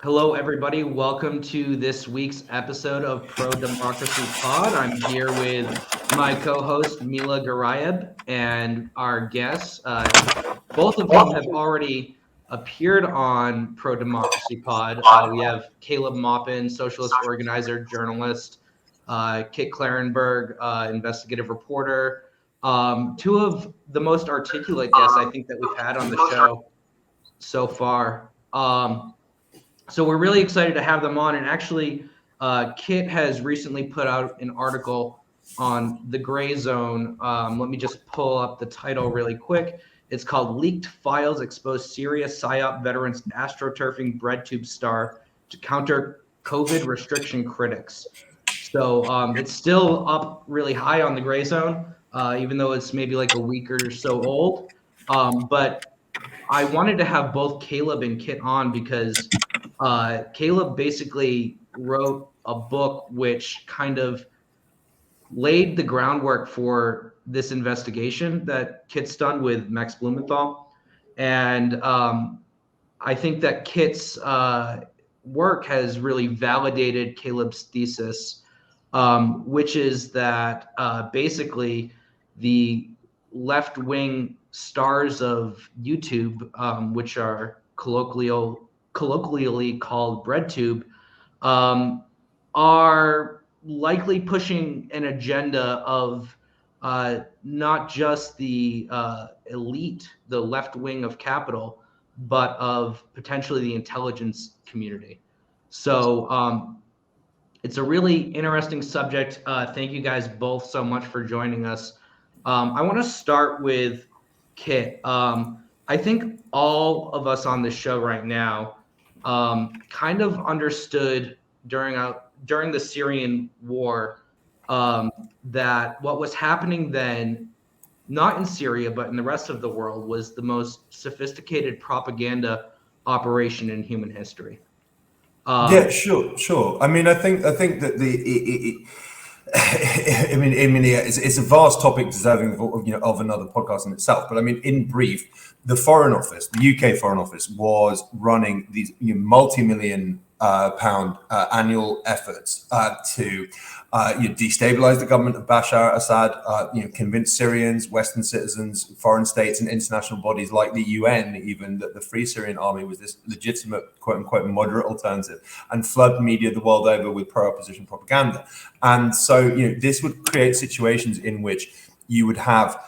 Hello, everybody. Welcome to this week's episode of Pro Democracy Pod. I'm here with my co-host Mila Garayeb and our guests, both of whom have already appeared on Pro Democracy Pod. We have Caleb Maupin, socialist organizer, journalist, Kit Klarenberg, investigative reporter. Two of the most articulate guests I think that we've had on the show so far. So we're really excited to have them on. And actually, Kit has recently put out an article on the gray zone. Let me just pull up the title really quick. It's called Leaked Files Expose Syria PSYOP Veterans Astroturfing Breadtube Star to Counter COVID Restriction Critics. So it's still up really high on the gray zone, even though it's maybe like a week or so old. But I wanted to have both Caleb and Kit on because Caleb basically wrote a book which kind of laid the groundwork for this investigation that Kit's done with Max Blumenthal. And I think that Kit's work has really validated Caleb's thesis, which is that basically the left-wing stars of YouTube, which are colloquially called Breadtube, are likely pushing an agenda of not just the elite, the left wing of capital, but of potentially the intelligence community. So it's a really interesting subject. Thank you guys both so much for joining us. I want to start with Kit. I think all of us on this show right now kind of understood during the Syrian war that what was happening then, not in Syria but in the rest of the world, was the most sophisticated propaganda operation in human history. Yeah, sure. I mean, I think that it's a vast topic deserving of another podcast in itself. But I mean, in brief, the Foreign Office, the UK Foreign Office, was running these multi-million pound annual efforts to destabilize the government of Bashar al-Assad, convince Syrians, Western citizens, foreign states, and international bodies like the UN, even, that the Free Syrian Army was this legitimate, quote unquote, moderate alternative, and flood media the world over with pro-opposition propaganda. And so, this would create situations in which you would have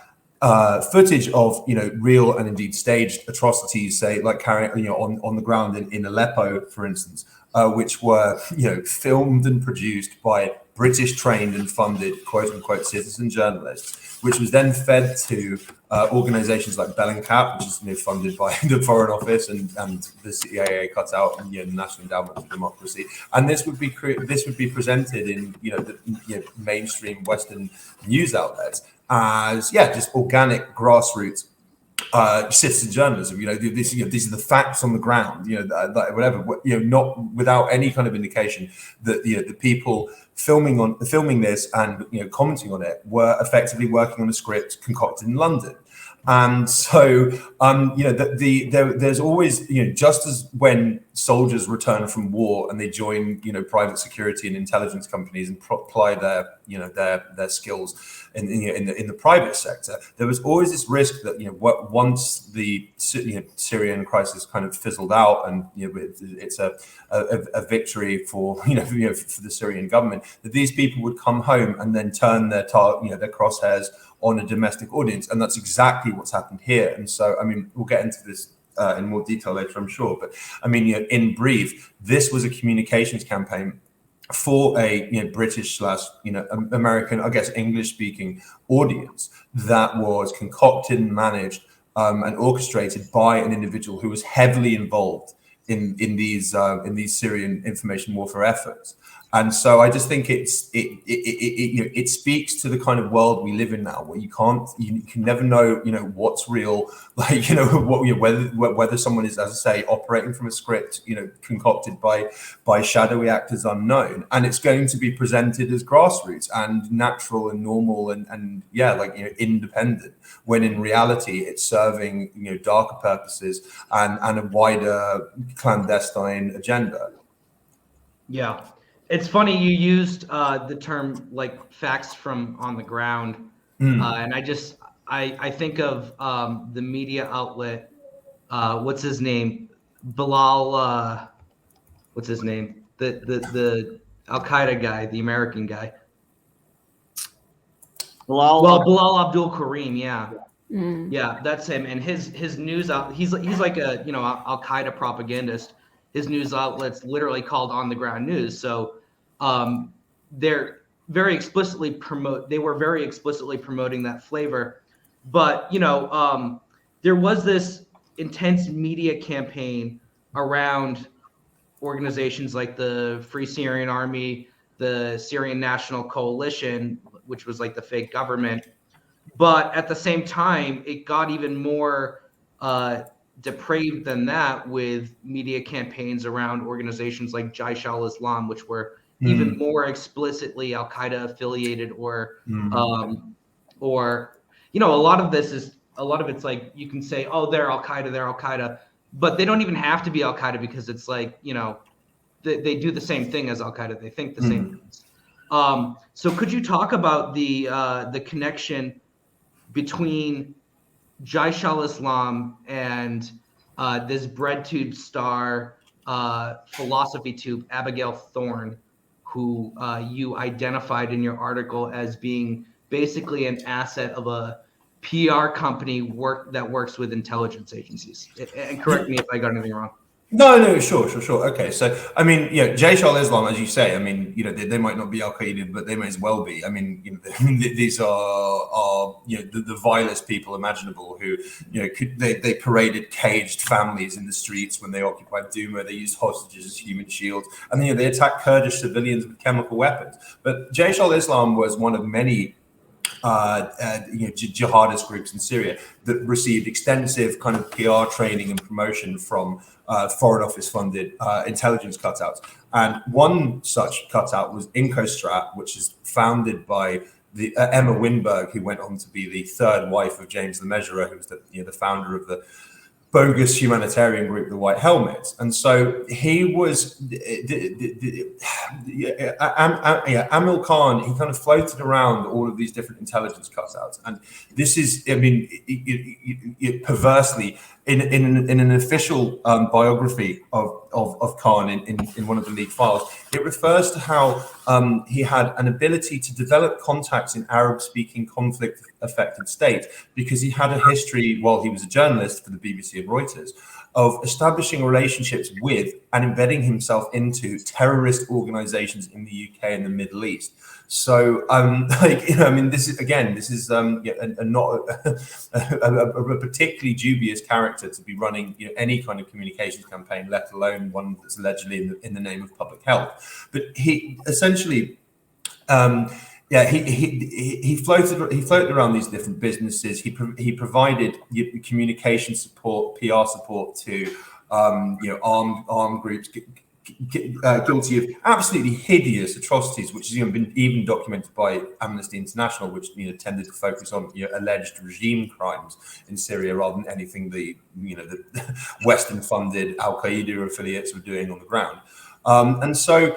footage of real and indeed staged atrocities, say like carrying on the ground in Aleppo, for instance, which were filmed and produced by British trained and funded quote unquote citizen journalists, which was then fed to organizations like Bellingcat, which is funded by the Foreign Office and the CIA cut out, and the National Endowment for Democracy. And this would be presented in the mainstream Western news outlets as just organic grassroots citizen journalism. These are the facts on the ground. Whatever. Not without any kind of indication that the people filming this and commenting on it were effectively working on a script concocted in London. And so, there's always, just as when soldiers return from war and they join, private security and intelligence companies and apply their skills in the private sector, there was always this risk that once the Syrian crisis kind of fizzled out and it's a victory for for the Syrian government, that these people would come home and then turn their crosshairs on a domestic audience. And that's exactly what's happened here. And so, I mean, we'll get into this in more detail later, I'm sure. But I mean, in brief, this was a communications campaign for a British / American, I guess, English-speaking audience that was concocted and managed and orchestrated by an individual who was heavily involved in these Syrian information warfare efforts. And so I just think it speaks to the kind of world we live in now, where you can never know, what's real, like, whether someone is, as I say, operating from a script, concocted by shadowy actors unknown, and it's going to be presented as grassroots and natural and normal and independent, when in reality it's serving, darker purposes and a wider clandestine agenda. Yeah. It's funny you used the term like facts from on the ground, and I think of the media outlet. What's his name? Bilal. What's his name? The Al Qaeda guy, the American guy. Bilal Abdul Karim. Yeah. Yeah, that's him. And his news out. He's like a Al Qaeda propagandist. His news outlets literally called on the ground news. So they're very explicitly they were very explicitly promoting that flavor. But there was this intense media campaign around organizations like the Free Syrian Army, the Syrian National Coalition, which was like the fake government. But at the same time, it got even more depraved than that, with media campaigns around organizations like Jaish al-Islam, which were even more explicitly Al Qaeda affiliated, or a lot of it's like you can say, oh, they're Al Qaeda, but they don't even have to be Al Qaeda, because it's like they do the same thing as Al Qaeda. They think the same things. So could you talk about the connection between Jaish al-Islam and this Breadtube star, philosophy tube, Abigail Thorne, who you identified in your article as being basically an asset of a PR company that works with intelligence agencies? And correct me if I got anything wrong. No, sure. Okay, so I mean, Jaish al-Islam, as you say, I mean, they might not be Al Qaeda, but they may as well be. I mean, these are the vilest people imaginable, who they paraded caged families in the streets when they occupied Douma. They used hostages as human shields, and then they attacked Kurdish civilians with chemical weapons. But Jaish al-Islam was one of many jihadist groups in Syria that received extensive kind of PR training and promotion from Foreign Office funded intelligence cutouts. And one such cutout was Incostrat, which is founded by the Emma Winberg, who went on to be the third wife of James the Measurer, who was the founder of the bogus humanitarian group, the White Helmets. And so he was Amil Khan. He kind of floated around all of these different intelligence cutouts, and this is, I mean, perversely, in an official biography of Khan in one of the leaked files, it refers to how he had an ability to develop contacts in Arab-speaking conflict-affected states, because he had a history, while he was a journalist for the BBC and Reuters, of establishing relationships with and embedding himself into terrorist organizations in the UK and the Middle East. So, I mean, this is not a particularly dubious character to be running any kind of communications campaign, let alone one that's allegedly in the name of public health. But he essentially, he floated around these different businesses. He provided communication support, PR support to armed groups guilty of absolutely hideous atrocities, which has been even documented by Amnesty International, which tended to focus on alleged regime crimes in Syria rather than anything the Western-funded Al Qaeda affiliates were doing on the ground. And so,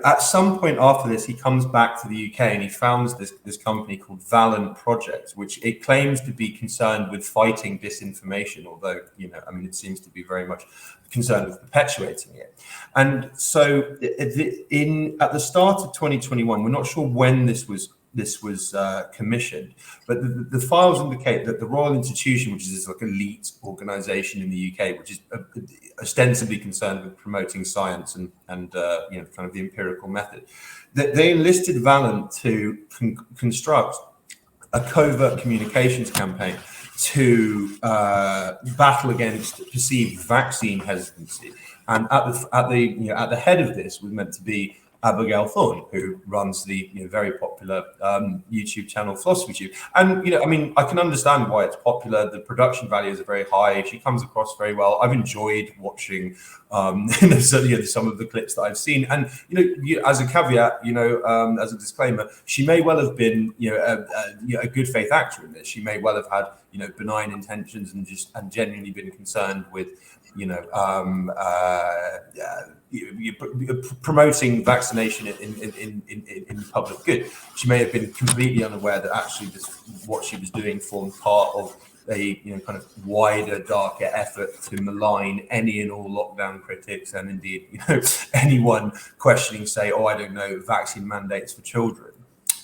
at some point after this, he comes back to the UK and he founds this company called Valen Project, which it claims to be concerned with fighting disinformation, although, it seems to be very much concerned with perpetuating it. And so at the start of 2021, we're not sure when this was commissioned, but the files indicate that the Royal Institution, which is this like elite organization in the UK, which is ostensibly concerned with promoting science and kind of the empirical method, that they enlisted Valen to construct a covert communications campaign to battle against perceived vaccine hesitancy. And at the head of this was meant to be Abigail Thorne, who runs the very popular YouTube channel Philosophy Tube. And I mean, I can understand why it's popular. The production values are very high. She comes across very well. I've enjoyed watching some of the clips that I've seen. And as a caveat, as a disclaimer, she may well have been a good faith actor in this. She may well have had benign intentions and genuinely been concerned with promoting vaccination in public good. She may have been completely unaware that actually what she was doing formed part of a kind of wider, darker effort to malign any and all lockdown critics, and indeed anyone questioning, say, I don't know, vaccine mandates for children.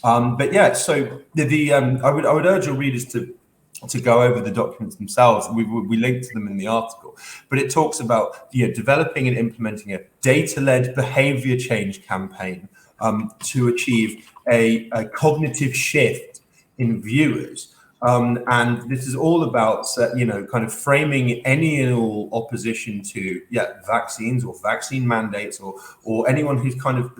But yeah, so I would urge your readers to go over the documents themselves. We link to them in the article, but it talks about developing and implementing a data-led behavior change campaign to achieve a cognitive shift in viewers. And this is all about, kind of framing any and all opposition to vaccines or vaccine mandates or anyone who's kind of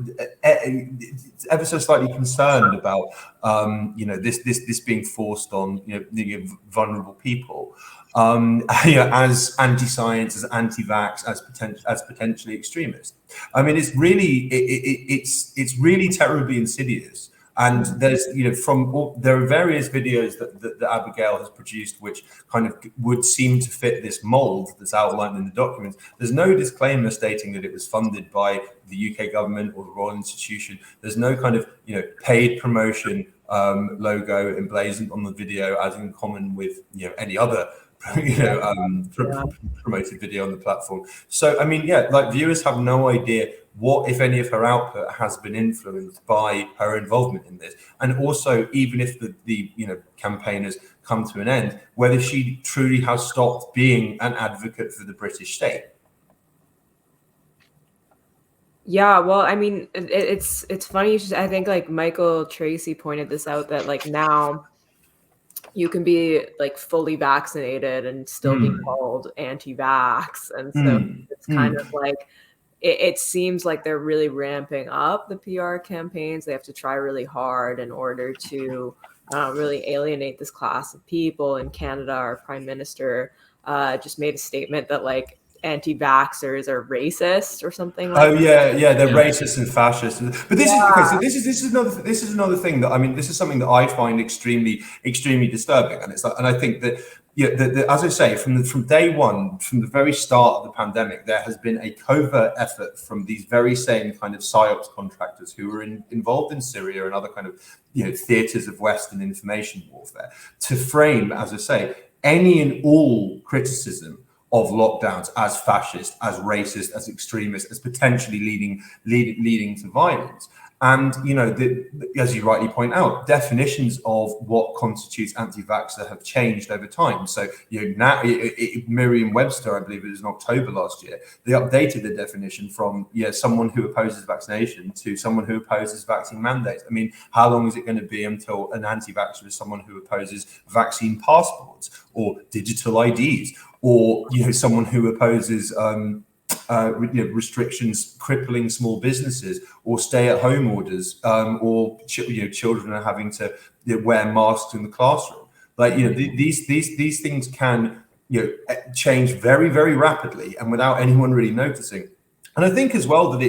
ever so slightly concerned about, this being forced on, the vulnerable people, as anti-science, as anti-vax, as potentially extremist. I mean, it's really terribly insidious. And there's, there are various videos that Abigail has produced, which kind of would seem to fit this mold that's outlined in the documents. There's no disclaimer stating that it was funded by the UK government or the Royal Institution. There's no kind of, paid promotion logo emblazoned on the video, as in common with, any other promoted video on the platform. So, I mean, viewers have no idea what, if any, of her output has been influenced by her involvement in this, and also even if the campaign has come to an end, whether she truly has stopped being an advocate for the British state. Yeah, well, I mean, it's funny. I think Michael Tracy pointed this out, that now you can be fully vaccinated and still be called anti-vax, and so it's kind of it seems like they're really ramping up the PR campaigns. They have to try really hard in order to really alienate this class of people. In Canada, our Prime Minister just made a statement that anti-vaxxers are racist or something like that. They're racist and fascist. But this is okay. So this is another thing that, I mean, this is something that I find extremely disturbing, and and I think that as I say, from day one, from the very start of the pandemic, there has been a covert effort from these very same kind of psyops contractors who were involved in Syria and other kind of theaters of Western information warfare to frame, as I say, any and all criticism of lockdowns as fascist, as racist, as extremist, as potentially leading to violence. And as you rightly point out, definitions of what constitutes anti-vaxxer have changed over time. So now Merriam-Webster, I believe it was in October last year, they updated the definition from someone who opposes vaccination to someone who opposes vaccine mandates. I mean, how long is it going to be until an anti-vaxxer is someone who opposes vaccine passports or digital IDs, or someone who opposes restrictions crippling small businesses, or stay-at-home orders, or children are having to wear masks in the classroom. These things can change very, very rapidly and without anyone really noticing. And I think as well that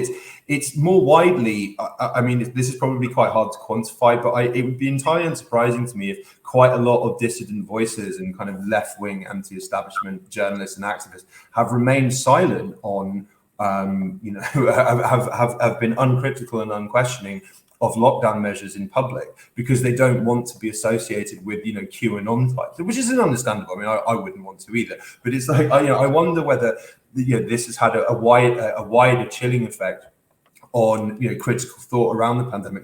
it's more widely, I mean, this is probably quite hard to quantify, but it would be entirely unsurprising to me if quite a lot of dissident voices and kind of left-wing anti-establishment journalists and activists have remained silent on, have been uncritical and unquestioning of lockdown measures in public, because they don't want to be associated with, QAnon types, which isn't understandable. I mean, I wouldn't want to either. But it's I wonder whether this has had a wider chilling effect on critical thought around the pandemic.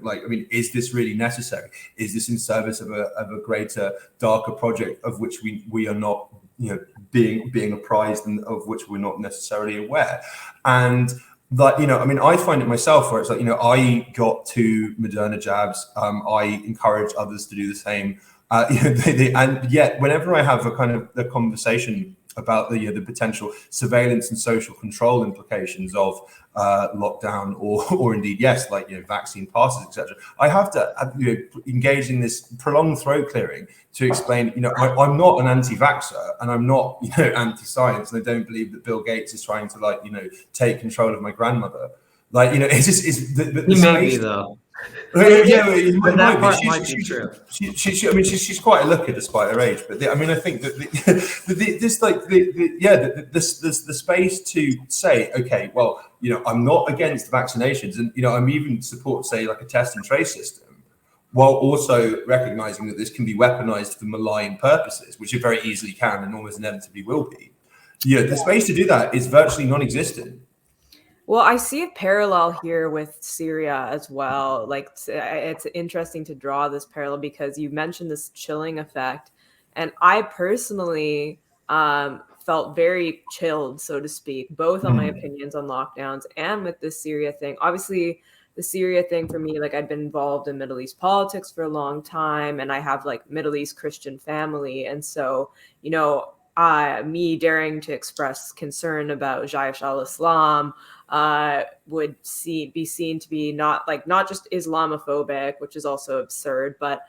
Is this really necessary? Is this in service of a greater, darker project of which we are not being apprised, and of which we're not necessarily aware? And I find it myself where it's I got 2 Moderna jabs. I encourage others to do the same. And yet, whenever I have a conversation about the potential surveillance and social control implications of lockdown, or indeed, yes, like vaccine passes, etc. I have to engage in this prolonged throat clearing to explain, I'm not an anti-vaxxer, and I'm not anti-science, and I don't believe that Bill Gates is trying to take control of my grandmother. It's just the He may space, be though. Yeah, But that part might be true. She's quite a looker despite her age. But I think that the space to say, okay, well, I'm not against vaccinations, and I'm even support, say, like a test and trace system, while also recognizing that this can be weaponized for malign purposes, which it very easily can and almost inevitably will be. The space to do that is virtually non-existent. Well, I see a parallel here with Syria as well. Like, it's interesting to draw this parallel because you mentioned this chilling effect. And I personally felt very chilled, so to speak, both on my opinions on lockdowns and with the Syria thing. Obviously, the Syria thing for me, like, I'd been involved in Middle East politics for a long time, and I have like Middle East Christian family. And so, me daring to express concern about Jaish al-Islam would be seen to be not just Islamophobic, which is also absurd, but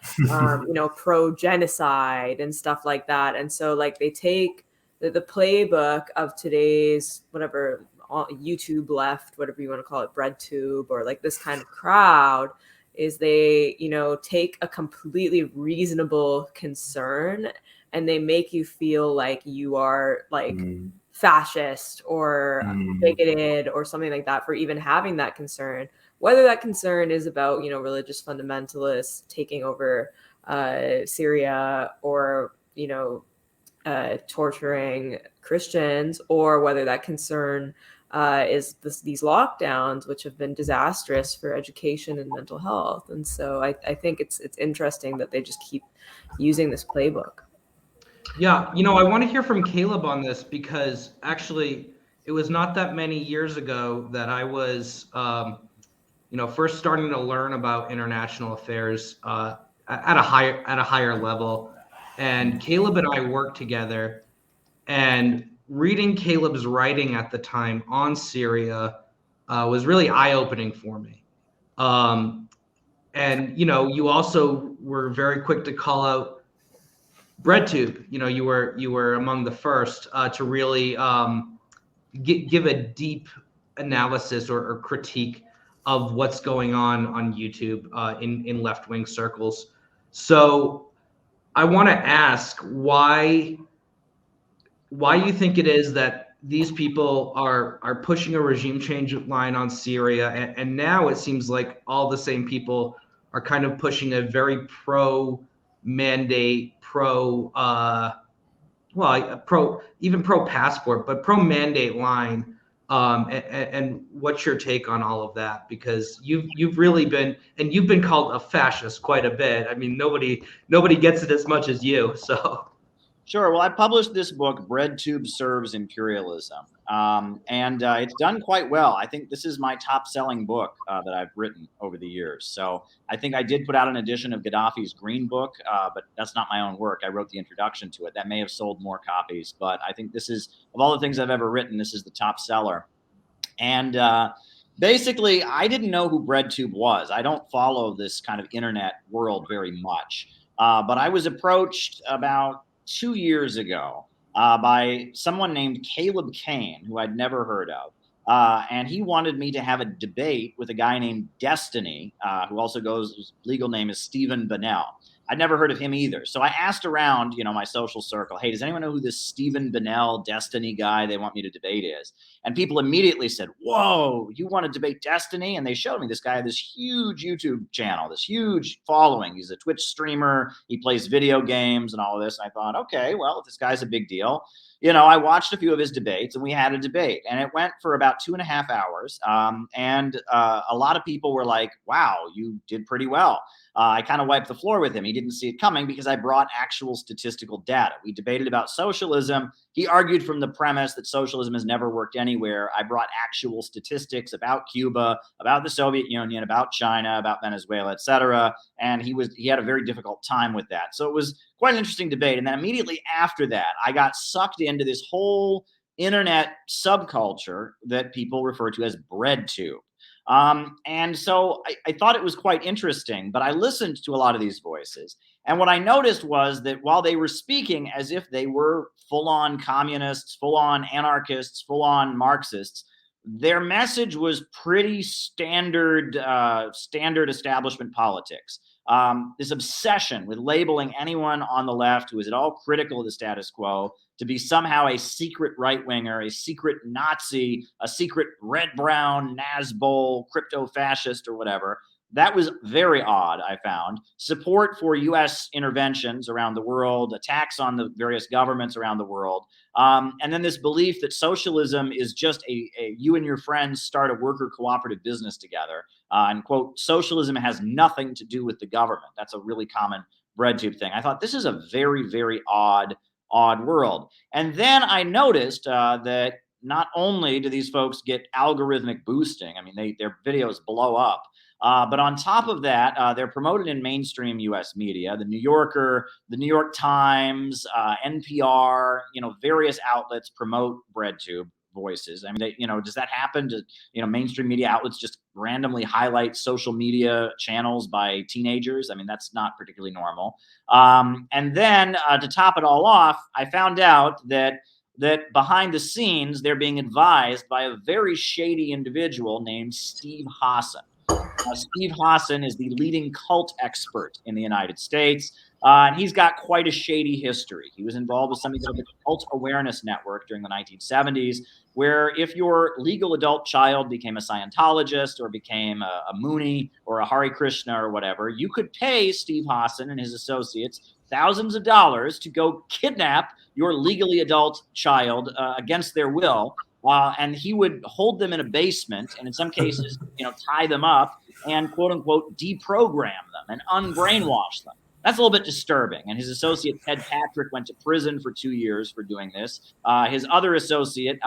pro-genocide and stuff like that. And so like they take the playbook of today's whatever YouTube left, whatever you want to call it, Breadtube, or like this kind of crowd, is they take a completely reasonable concern and they make you feel like you are like fascist or bigoted or something like that for even having that concern, whether that concern is about religious fundamentalists taking over Syria, or torturing Christians, or whether that concern is these lockdowns, which have been disastrous for education and mental health. And so I think it's interesting that they just keep using this playbook. Yeah, I want to hear from Caleb on this, because actually it was not that many years ago that I was, first starting to learn about international affairs at a higher level. And Caleb and I worked together, and reading Caleb's writing at the time on Syria was really eye-opening for me. And you also were very quick to call out Breadtube. You were among the first to really give a deep analysis or critique of what's going on YouTube in left-wing circles. So I want to ask why you think it is that these people are pushing a regime change line on Syria, and now it seems like all the same people are kind of pushing a very pro-mandate, pro-passport, but pro-mandate line. And what's your take on all of that? Because you've really been, and you've been called a fascist quite a bit. I mean, nobody gets it as much as you. So. Sure. Well, I published this book, Breadtube Serves Imperialism, and it's done quite well. I think this is my top-selling book that I've written over the years. So I think I did put out an edition of Gaddafi's Green Book, but that's not my own work. I wrote the introduction to it. That may have sold more copies, but I think this is, of all the things I've ever written, this is the top seller. And basically, I didn't know who Breadtube was. I don't follow this kind of internet world very much, but I was approached about 2 years ago by someone named Caleb Kane, who I'd never heard of. And he wanted me to have a debate with a guy named Destiny, who also his legal name is Stephen Bennell. I'd never heard of him either. So I asked around, my social circle, hey, does anyone know who this Stephen Bennell Destiny guy they want me to debate is? And people immediately said, whoa, you want to debate Destiny? And they showed me this guy had this huge YouTube channel, this huge following. He's a Twitch streamer. He plays video games and all of this. And I thought, okay, well, if this guy's a big deal, I watched a few of his debates, and we had a debate, and it went for about 2.5 hours. And a lot of people were like, wow, you did pretty well. I kind of wiped the floor with him. He didn't see it coming because I brought actual statistical data. We debated about socialism. He argued from the premise that socialism has never worked anyway. anywhere, I brought actual statistics about Cuba, about the Soviet Union, about China, about Venezuela, etc. And he had a very difficult time with that. So it was quite an interesting debate. And then immediately after that, I got sucked into this whole internet subculture that people refer to as Breadtube. And so I thought it was quite interesting, but I listened to a lot of these voices. And what I noticed was that while they were speaking as if they were full-on communists, full-on anarchists, full-on Marxists, their message was pretty standard establishment politics. This obsession with labeling anyone on the left who is at all critical of the status quo to be somehow a secret right-winger, a secret Nazi, a secret red-brown Nazbol crypto-fascist or whatever. That was very odd, I found. Support for U.S. interventions around the world, attacks on the various governments around the world, and then this belief that socialism is just a you and your friends start a worker cooperative business together. And quote, socialism has nothing to do with the government. That's a really common Breadtube thing. I thought this is a very, very odd world. And then I noticed that not only do these folks get algorithmic boosting, I mean, their videos blow up, but on top of that, they're promoted in mainstream U.S. media, the New Yorker, the New York Times, NPR, various outlets promote Breadtube voices. I mean, does that happen? To mainstream media outlets just randomly highlight social media channels by teenagers? I mean, that's not particularly normal. And then to top it all off, I found out that behind the scenes, they're being advised by a very shady individual named Steve Hassan. Steve Hassan is the leading cult expert in the United States, and he's got quite a shady history. He was involved with something called the Cult Awareness Network during the 1970s, where if your legal adult child became a Scientologist or became a Moonie or a Hare Krishna or whatever, you could pay Steve Hassan and his associates thousands of dollars to go kidnap your legally adult child against their will. And he would hold them in a basement and in some cases, tie them up and quote unquote deprogram them and unbrainwash them. That's a little bit disturbing. And his associate, Ted Patrick, went to prison for 2 years for doing this. His other associate,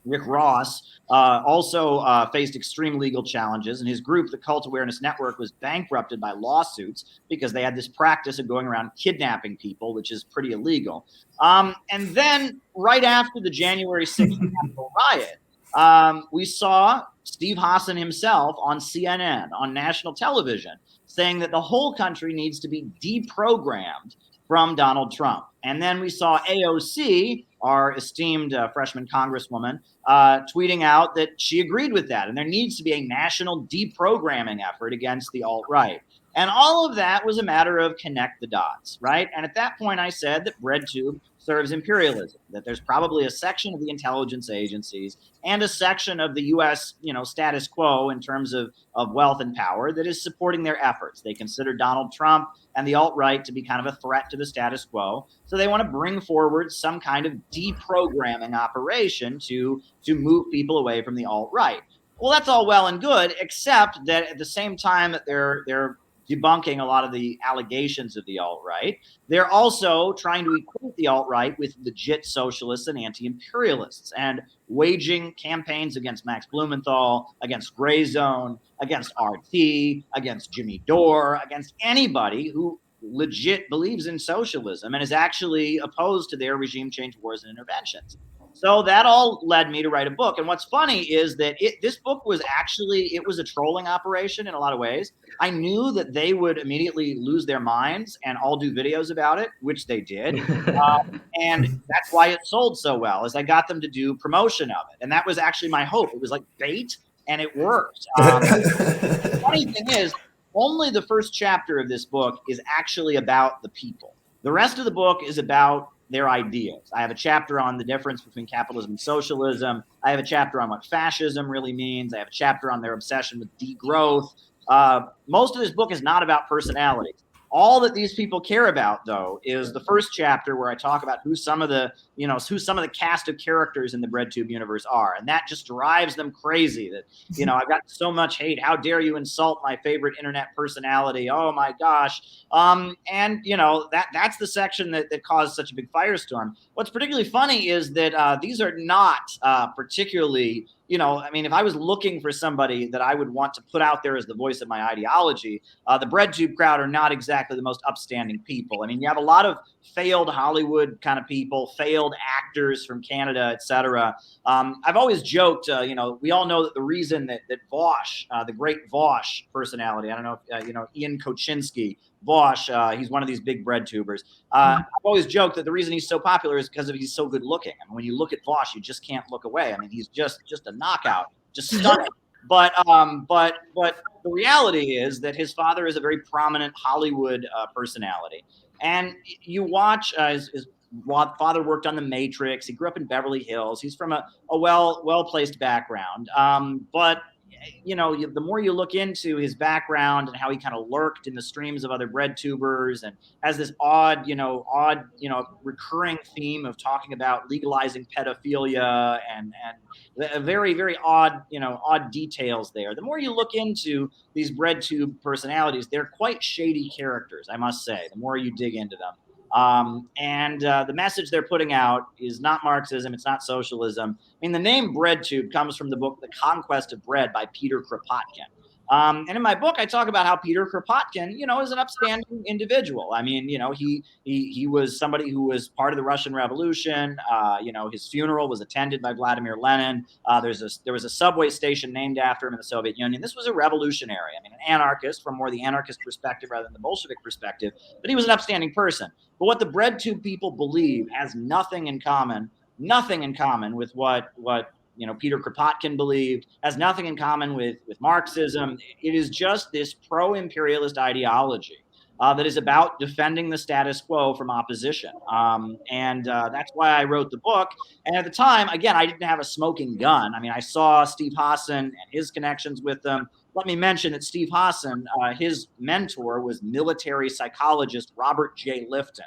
Rick Ross, also faced extreme legal challenges, and his group, the Cult Awareness Network, was bankrupted by lawsuits because they had this practice of going around kidnapping people, which is pretty illegal. And then right after the January 6th Capitol riot, we saw Steve Hassan himself on CNN, on national television, saying that the whole country needs to be deprogrammed from Donald Trump. And then we saw AOC, our esteemed freshman congresswoman, tweeting out that she agreed with that. And there needs to be a national deprogramming effort against the alt-right. And all of that was a matter of connect the dots, right? And at that point, I said that Breadtube serves imperialism, that there's probably a section of the intelligence agencies and a section of the U.S., status quo in terms of wealth and power that is supporting their efforts. They consider Donald Trump and the alt-right to be kind of a threat to the status quo. So they want to bring forward some kind of deprogramming operation to move people away from the alt-right. Well, that's all well and good, except that at the same time that they're debunking a lot of the allegations of the alt-right, they're also trying to equate the alt-right with legit socialists and anti-imperialists and waging campaigns against Max Blumenthal, against Gray Zone, against RT, against Jimmy Dore, against anybody who legit believes in socialism and is actually opposed to their regime change wars and interventions. So that all led me to write a book. And what's funny is that this book was it was a trolling operation in a lot of ways. I knew that they would immediately lose their minds and all do videos about it, which they did. And that's why it sold so well, is I got them to do promotion of it. And that was actually my hope. It was like bait, and it worked. The funny thing is, only the first chapter of this book is actually about the people. The rest of the book is about their ideas. I have a chapter on the difference between capitalism and socialism. I have a chapter on what fascism really means. I have a chapter on their obsession with degrowth. Most of this book is not about personalities. All that these people care about, though, is the first chapter where I talk about who some of the cast of characters in the Breadtube universe are, and that just drives them crazy. That I've got so much hate. How dare you insult my favorite internet personality? Oh my gosh! And that's the section that caused such a big firestorm. What's particularly funny is that these are not particularly. If I was looking for somebody that I would want to put out there as the voice of my ideology, the Breadtube crowd are not exactly the most upstanding people. I mean, you have a lot of failed Hollywood kind of people, failed actors from Canada, etc. I've always joked, we all know that the reason that Vosh, the great Vosh personality, I don't know if Ian Koczynski, Vosh, he's one of these big Breadtubers. I've always joked that the reason he's so popular is because he's so good looking. I mean, when you look at Vosh, you just can't look away. I mean, he's just a knockout, just stunning. But the reality is that his father is a very prominent Hollywood personality, and you watch his father worked on The Matrix. He grew up in Beverly Hills. He's from a well-placed background, but the more you look into his background and how he kind of lurked in the streams of other Breadtubers and has this odd recurring theme of talking about legalizing pedophilia and very, very odd details there. The more you look into these Breadtube personalities, they're quite shady characters, I must say, the more you dig into them. The message they're putting out is not Marxism. It's not socialism. I mean, the name Breadtube comes from the book The Conquest of Bread by Peter Kropotkin. And in my book, I talk about how Peter Kropotkin, is an upstanding individual. I mean, he was somebody who was part of the Russian Revolution. His funeral was attended by Vladimir Lenin. There was a subway station named after him in the Soviet Union. This was a revolutionary. I mean, an anarchist from more the anarchist perspective rather than the Bolshevik perspective. But he was an upstanding person. But what the Breadtube people believe has nothing in common with what Peter Kropotkin believed, has nothing in common with Marxism. It is just this pro-imperialist ideology that is about defending the status quo from opposition. That's why I wrote the book. And at the time, again, I didn't have a smoking gun. I mean, I saw Steve Hassan and his connections with them. Let me mention that Steve Hassan, his mentor was military psychologist Robert J. Lifton,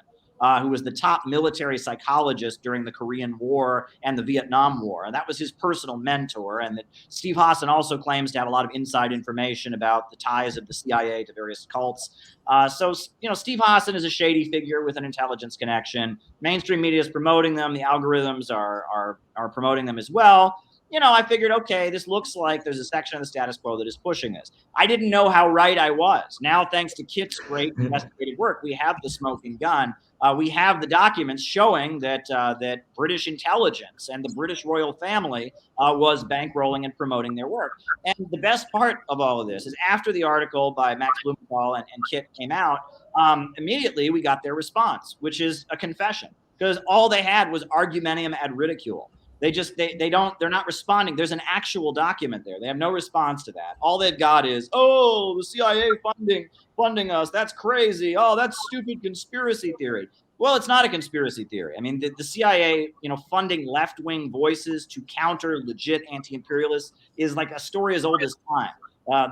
who was the top military psychologist during the Korean War and the Vietnam War. And that was his personal mentor. And that Steve Hassan also claims to have a lot of inside information about the ties of the CIA to various cults. So Steve Hassan is a shady figure with an intelligence connection. Mainstream media is promoting them. The algorithms are promoting them as well. I figured, okay, this looks like there's a section of the status quo that is pushing this. I didn't know how right I was. Now, thanks to Kit's great investigative work, we have the smoking gun. We have the documents showing that British intelligence and the British royal family was bankrolling and promoting their work. And the best part of all of this is after the article by Max Blumenthal and Kit came out, immediately we got their response, which is a confession, because all they had was argumentium ad ridicule. They're not responding. There's an actual document there. They have no response to that. All they've got is, oh, the CIA funding us. That's crazy. Oh, that's stupid conspiracy theory. Well, it's not a conspiracy theory. I mean, the CIA, funding left-wing voices to counter legit anti-imperialists is like a story as old as time.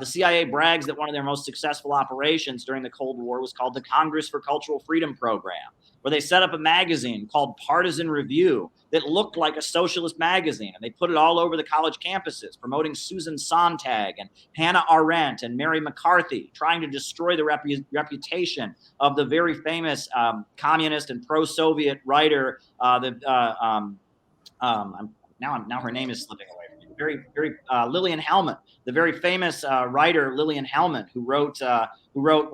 The CIA brags that one of their most successful operations during the Cold War was called the Congress for Cultural Freedom Program, where they set up a magazine called Partisan Review that looked like a socialist magazine. And they put it all over the college campuses, promoting Susan Sontag and Hannah Arendt and Mary McCarthy, trying to destroy the reputation of the very famous communist and pro-Soviet writer. Now her name is slipping away from me. Very Lillian Hellman, the very famous writer Lillian Hellman, who wrote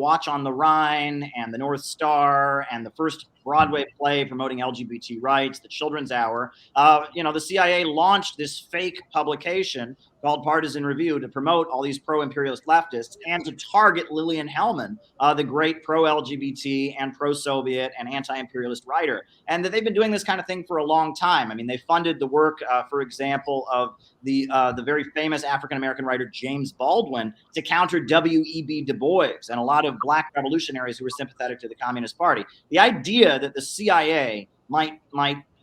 Watch on the Rhine and The North Star and the first Broadway play promoting LGBT rights, The Children's Hour. The CIA launched this fake publication called Partisan Review to promote all these pro-imperialist leftists and to target Lillian Hellman, the great pro-LGBT and pro-Soviet and anti-imperialist writer. And that they've been doing this kind of thing for a long time. I mean, they funded the work, for example, of the very famous African-American writer James Baldwin to counter W.E.B. Du Bois and a lot of black revolutionaries who were sympathetic to the Communist Party. The idea that the CIA might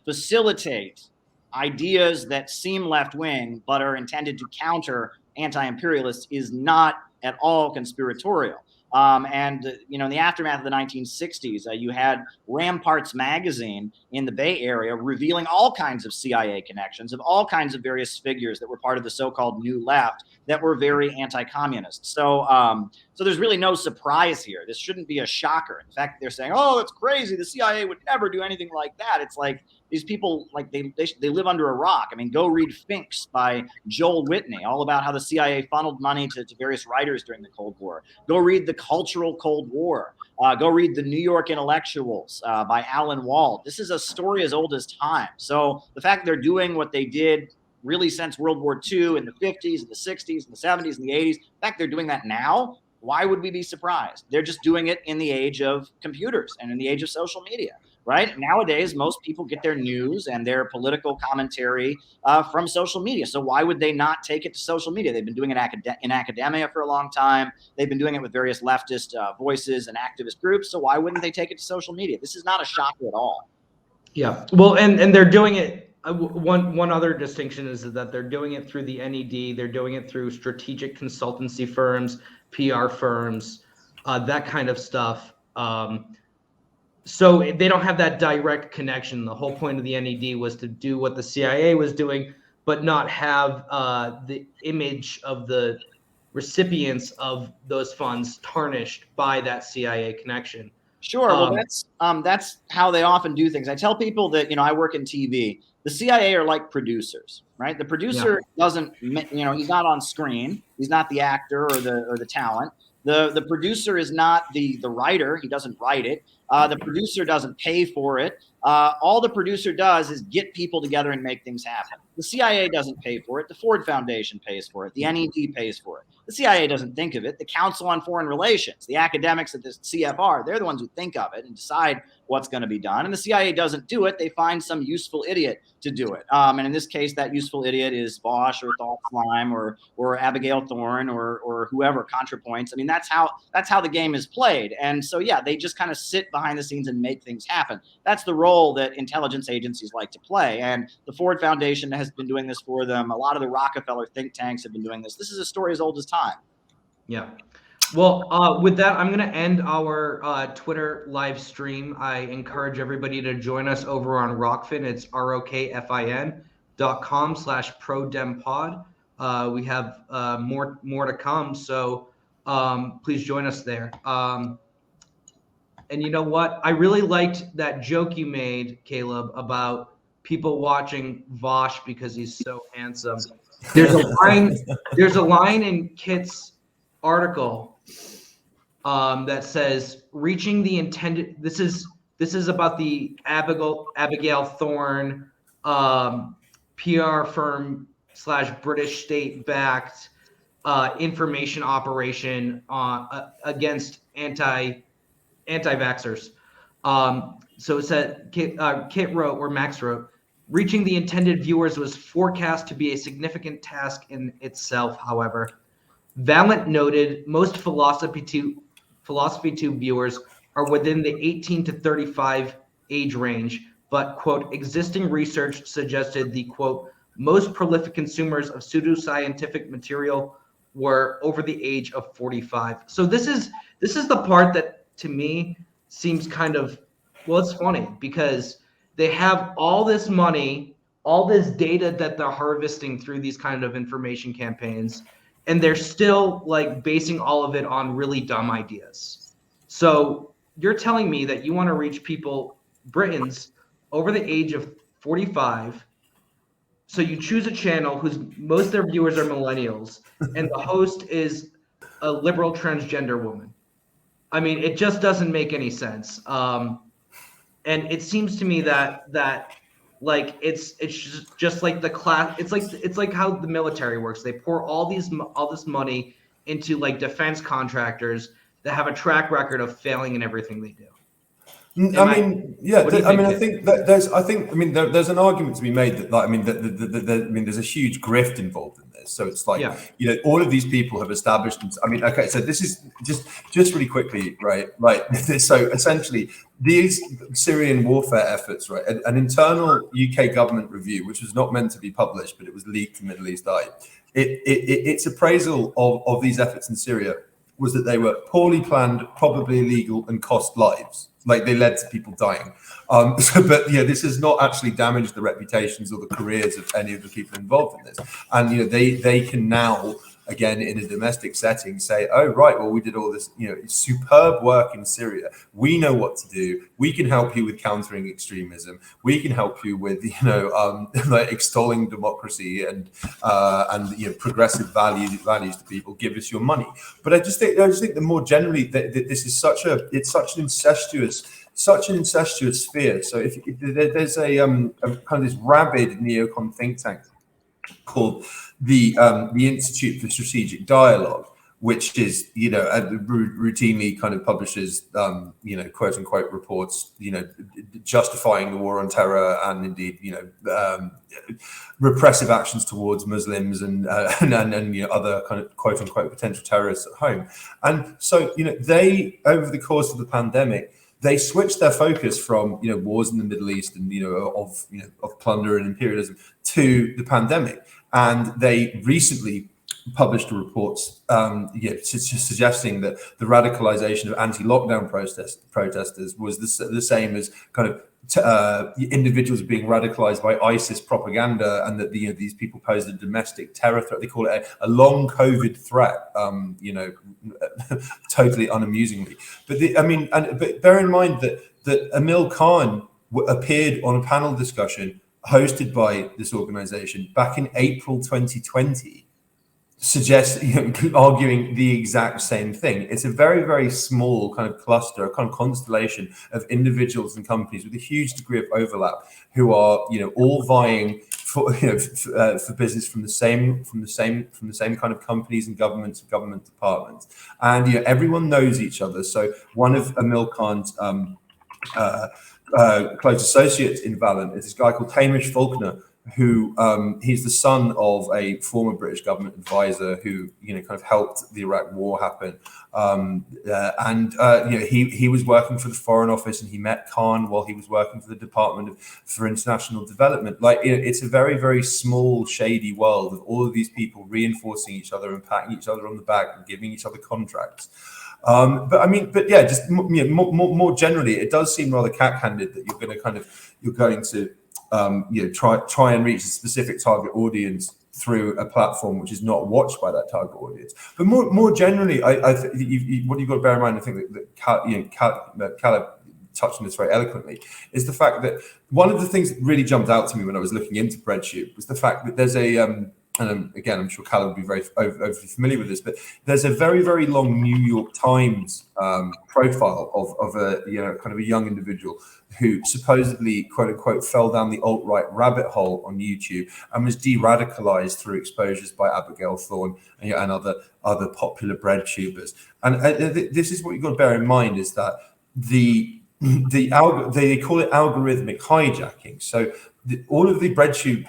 facilitate ideas that seem left-wing but are intended to counter anti-imperialists is not at all conspiratorial. And in the aftermath of the 1960s, you had Ramparts magazine in the Bay Area revealing all kinds of CIA connections of all kinds of various figures that were part of the so-called New Left that were very anti-communist. So there's really no surprise here. This shouldn't be a shocker. In fact, they're saying, "Oh, it's crazy. The CIA would never do anything like that." It's like these people, like they live under a rock. I mean, go read Finks by Joel Whitney, all about how the CIA funneled money to various writers during the Cold War. Go read The Cultural Cold War. Go read The New York Intellectuals by Alan Wald. This is a story as old as time. So the fact that they're doing what they did really since World War II in the 50s and the 60s and the 70s and the 80s, in fact, they're doing that now. Why would we be surprised? They're just doing it in the age of computers and in the age of social media, right? Nowadays, most people get their news and their political commentary from social media. So why would they not take it to social media? They've been doing it in academia for a long time. They've been doing it with various leftist voices and activist groups. So why wouldn't they take it to social media? This is not a shocker at all. Yeah, well, and they're doing it. One other distinction is that they're doing it through the NED. They're doing it through strategic consultancy firms, PR firms, that kind of stuff. So they don't have that direct connection. The whole point of the NED was to do what the CIA was doing, but not have the image of the recipients of those funds tarnished by that CIA connection. Sure. Well, that's how they often do things. I tell people that, I work in TV. The CIA are like producers, right? The producer doesn't, he's not on screen. He's not the actor or the talent. The producer is not the writer. He doesn't write it. The producer doesn't pay for it. All the producer does is get people together and make things happen. The CIA doesn't pay for it. The Ford Foundation pays for it. The NED pays for it. The CIA doesn't think of it. The Council on Foreign Relations, the academics at the CFR, they're the ones who think of it and decide what's going to be done. And the CIA doesn't do it. They find some useful idiot to do it. And in this case, that useful idiot is Bosch or Thal Slime or Abigail Thorne or whoever, ContraPoints. I mean, that's how the game is played. And so, they just kind of sit behind the scenes and make things happen. That's the role that intelligence agencies like to play. And the Ford Foundation has been doing this for them. A lot of the Rockefeller think tanks have been doing this. This is a story as old as time. Yeah. Well, with that, I'm going to end our Twitter live stream. I encourage everybody to join us over on Rockfin. It's rokfin.com/prodempod. We have more to come, so please join us there. And you know what? I really liked that joke you made, Caleb, about people watching Vosh because he's so handsome. There's a line in Kit's article that says reaching the intended. This is about the Abigail Thorne PR firm / British state backed information operation against anti-vaxxers. So it said Kit wrote, or Max wrote, reaching the intended viewers was forecast to be a significant task in itself. However, Valent noted most Philosophy Tube viewers are within the 18 to 35 age range, but, quote, existing research suggested the, quote, most prolific consumers of pseudoscientific material were over the age of 45. So this is the part that to me seems kind of, well, it's funny because they have all this money, all this data that they're harvesting through these kind of information campaigns, and they're still like basing all of it on really dumb ideas. So you're telling me that you want to reach people, Britons, over the age of 45. So you choose a channel whose most of their viewers are millennials, and the host is a liberal transgender woman. I mean, it just doesn't make any sense. And it seems to me that like it's just like the class. It's like how the military works. They pour all this money into like defense contractors that have a track record of failing in everything they do. I think that there's an argument to be made that, like, there's a huge grift involved in this. So it's like, all of these people have established. Okay, so this is just really quickly, right? So essentially, these Syrian warfare efforts, right? An internal UK government review, which was not meant to be published, but it was leaked to Middle East Eye. Its appraisal of these efforts in Syria was that they were poorly planned, probably illegal, and cost lives. Like they led to people dying. But this has not actually damaged the reputations or the careers of any of the people involved in this. And they can now, again, in a domestic setting, say, oh, right, well, we did all this, superb work in Syria. We know what to do. We can help you with countering extremism. We can help you with, like extolling democracy and progressive values to people. Give us your money. But I just think that more generally, that this is such an incestuous sphere. So if there's a kind of this rabid neocon think tank called the Institute for Strategic Dialogue, which is routinely kind of publishes quote unquote reports justifying the war on terror and indeed repressive actions towards Muslims and other kind of quote unquote potential terrorists at home. And so they, over the course of the pandemic, they switched their focus from wars in the Middle East and of plunder and imperialism to the pandemic, and they recently published reports suggesting that the radicalization of anti-lockdown protesters was the same as kind of individuals being radicalized by ISIS propaganda, and that these people posed a domestic terror threat. They call it a long COVID threat, totally unamusingly. But bear in mind that Emil Khan appeared on a panel discussion hosted by this organization back in April 2020, arguing the exact same thing. It's a very, very small kind of cluster, a kind of constellation of individuals and companies with a huge degree of overlap who are, all vying for business from the same kind of companies and government departments, and everyone knows each other. So one of Emil Khan's close associates in Valent is this guy called Hamish Faulconer, who he's the son of a former British government advisor who kind of helped the Iraq war happen, he was working for the Foreign Office, and he met Khan while he was working for the Department for International Development. It's a very, very small, shady world of all of these people reinforcing each other and patting each other on the back and giving each other contracts. More generally, it does seem rather cat-handed that you're going to try and reach a specific target audience through a platform which is not watched by that target audience. But more generally, I think what you've got to bear in mind, I think that Caleb touched on this very eloquently, is the fact that one of the things that really jumped out to me when I was looking into Breadtube was the fact that there's and again, I'm sure Caleb will be very overly familiar with this, but there's a very, very long New York Times profile of a kind of a young individual who supposedly, quote unquote, fell down the alt-right rabbit hole on YouTube and was de-radicalized through exposures by Abigail Thorne and other popular Breadtubers. And this is what you've got to bear in mind, is that they call it algorithmic hijacking. So all of the Breadtube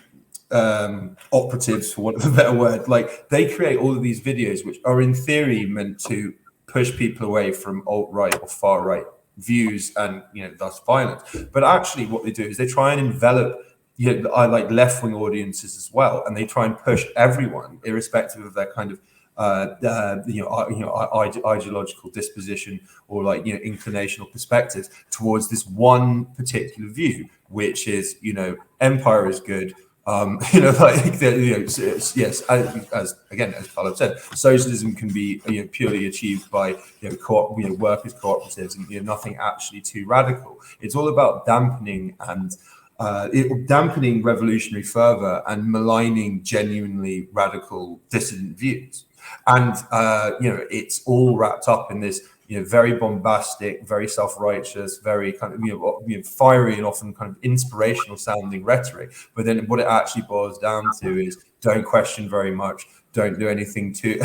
operatives, for want of a better word, they create all of these videos which are in theory meant to push people away from alt-right or far-right views and thus violence. But actually what they do is they try and envelop left-wing audiences as well, and they try and push everyone, irrespective of their kind of ideological disposition or inclinational perspectives, towards this one particular view, which is empire is good. Yes, as Caleb said, socialism can be purely achieved by workers' cooperatives and nothing actually too radical. It's all about dampening revolutionary fervor and maligning genuinely radical dissident views, and it's all wrapped up in this very bombastic, very self-righteous, very kind of fiery and often kind of inspirational sounding rhetoric. But then what it actually boils down to is don't question very much, don't do anything too,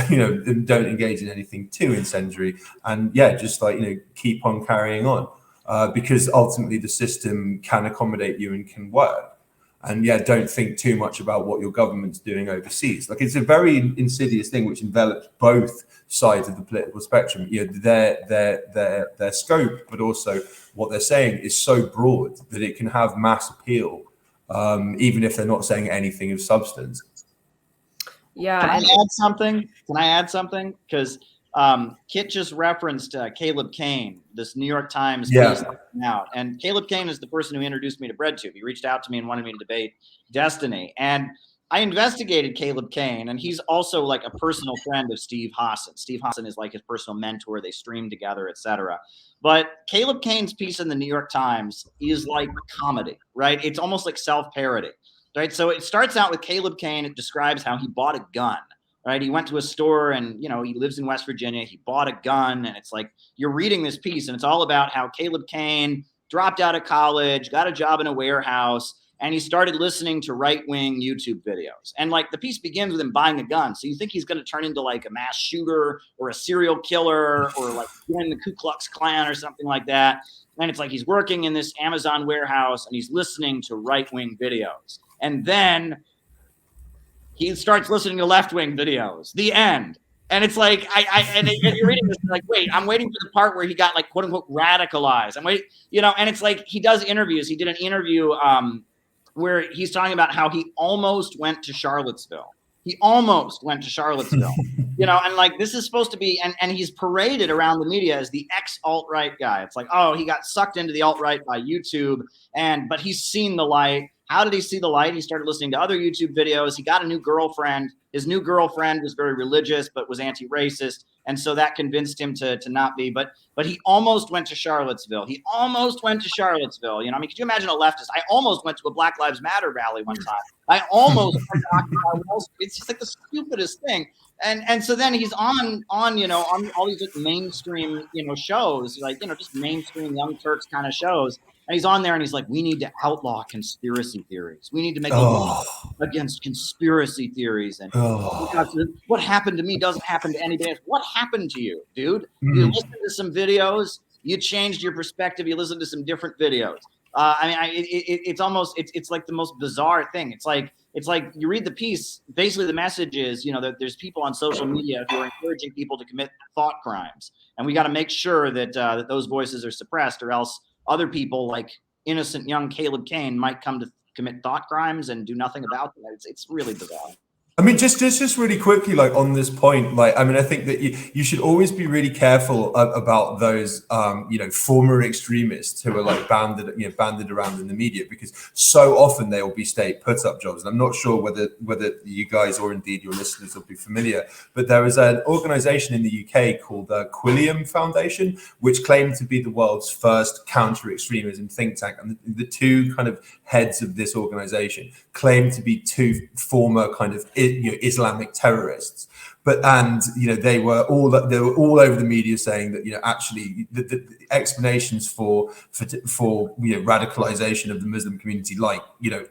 don't engage in anything too incendiary, and just keep on carrying on, because ultimately the system can accommodate you and can work. And don't think too much about what your government's doing overseas. It's a very insidious thing which envelops both sides of the political spectrum. Their scope, but also what they're saying is so broad that it can have mass appeal, even if they're not saying anything of substance. Yeah. Can I add something? Because Kit just referenced Caleb Kane, this New York Times Yeah. piece that came out. And Caleb Kane is the person who introduced me to Breadtube. He reached out to me and wanted me to debate Destiny. And I investigated Caleb Kane, and he's also like a personal friend of Steve Hassan. Steve Hassan is like his personal mentor. They stream together, etc. But Caleb Kane's piece in the New York Times is like comedy, right? It's almost like self-parody, right? So it starts out with Caleb Kane. It describes how he bought a gun, right? He went to a store and, you know, he lives in West Virginia. He bought a gun, and it's like you're reading this piece, and it's all about how Caleb Kane dropped out of college, got a job in a warehouse, and he started listening to right-wing YouTube videos. And like the piece begins with him buying a gun. So you think he's going to turn into like a mass shooter or a serial killer or like join the Ku Klux Klan or something like that. And it's like he's working in this Amazon warehouse and he's listening to right-wing videos. And then he starts listening to left-wing videos. The end. And it's like, and you're reading this, like, wait, I'm waiting for the part where he got like, quote unquote, radicalized. I'm waiting, you know, and it's like, he does interviews. He did an interview where he's talking about how he almost went to Charlottesville. He almost went to Charlottesville, you know, and like, this is supposed to be, and he's paraded around the media as the ex-alt-right guy. It's like, oh, he got sucked into the alt-right by YouTube, but he's seen the light. How did he see the light? He started listening to other YouTube videos. He got a new girlfriend. His new girlfriend was very religious, but was anti-racist. And so that convinced him to not be. But he almost went to Charlottesville. He almost went to Charlottesville. You know, I mean, could you imagine a leftist? I almost went to a Black Lives Matter rally one time. I almost went to Occupy Wall Street. It's just like the stupidest thing. And so then he's on you know, on all these like mainstream, you know, shows, like, you know, just mainstream Young Turks kind of shows. And he's on there and he's like, we need to outlaw conspiracy theories. We need to make a law against conspiracy theories. And what happened to me doesn't happen to anybody else. What happened to you, dude? You listened to some videos, you changed your perspective, you listened to some different videos. I mean, it's almost, it's like the most bizarre thing. It's like you read the piece, basically the message is, you know, that there's people on social media who are encouraging people to commit thought crimes. And we got to make sure that that those voices are suppressed, or else other people like innocent young Caleb Kane might come to commit thought crimes and do nothing about them. It's really bizarre. I mean, just really quickly, like on this point, like, I mean, I think that you should always be really careful about those, you know, former extremists who are like banded around in the media, because so often they will be state put-up jobs. And I'm not sure whether you guys or indeed your listeners will be familiar, but there is an organization in the UK called the Quilliam Foundation, which claimed to be the world's first counter-extremism think tank. And the two kind of heads of this organization claim to be two former kind of Islamic terrorists, and they were all over the media saying that actually the explanations for radicalization of the Muslim community, like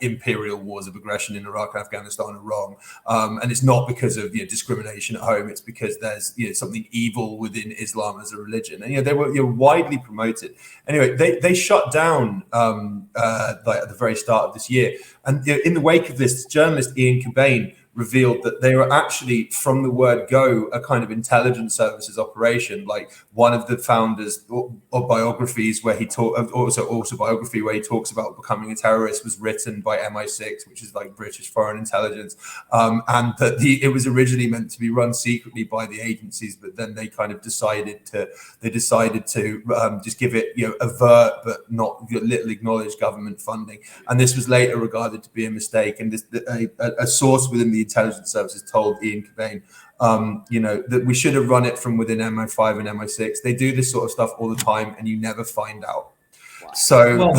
imperial wars of aggression in Iraq and Afghanistan, are wrong, and it's not because of discrimination at home. It's because there's something evil within Islam as a religion, and they were widely promoted. Anyway, they shut down like at the very start of this year, and in the wake of this, journalist Ian Cobain revealed that they were actually, from the word go, a kind of intelligence services operation. Like one of the founders of biographies where he autobiography where he talks about becoming a terrorist was written by MI6, which is like British foreign intelligence, and that it was originally meant to be run secretly by the agencies, but then they kind of decided to just give it overt but not little acknowledged government funding, and this was later regarded to be a mistake. And a source within the intelligence services told Ian Cobain, that we should have run it from within MI5 and MI6. They do this sort of stuff all the time, and you never find out. Wow. So,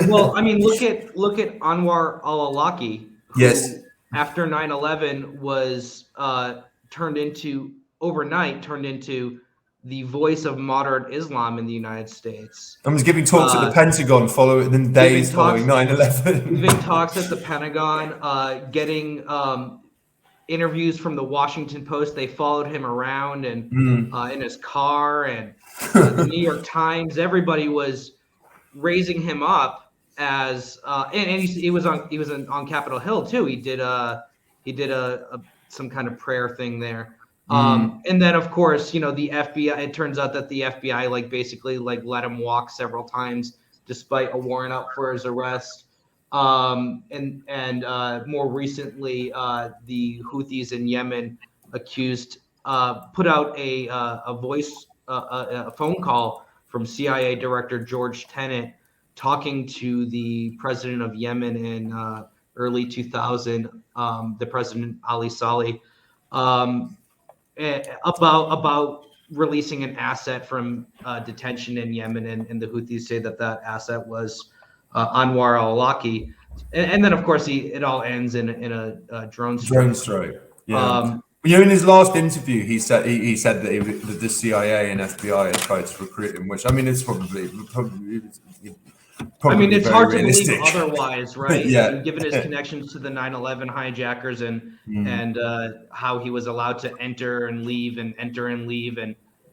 well, I mean, look at Anwar al-Awlaki, who, yes, after 9/11 was turned into the voice of moderate Islam in the United States. I was giving talks at the Pentagon following days following 9/11. Giving talks at the Pentagon, getting interviews from the Washington Post. They followed him around and in his car, and the New York Times. Everybody was raising him up as, and he was on Capitol Hill too. He did some kind of prayer thing there. And then, of course, the FBI, it turns out that the FBI basically let him walk several times despite a warrant out for his arrest. And more recently, the Houthis in Yemen accused put out a phone call from CIA Director George Tenet talking to the president of Yemen in early 2000, the president Ali Saleh, about releasing an asset from detention in Yemen, and the Houthis say that asset was Anwar al-Awlaki, and then of course it all ends in a drone strike. Drone strike. Yeah. In his last interview, he said that the CIA and FBI had tried to recruit him, which I mean, it's probably I mean, it's hard realistic. to believe otherwise, right? Yeah. I mean, given his connections to the 9/11 hijackers and how he was allowed to enter and leave and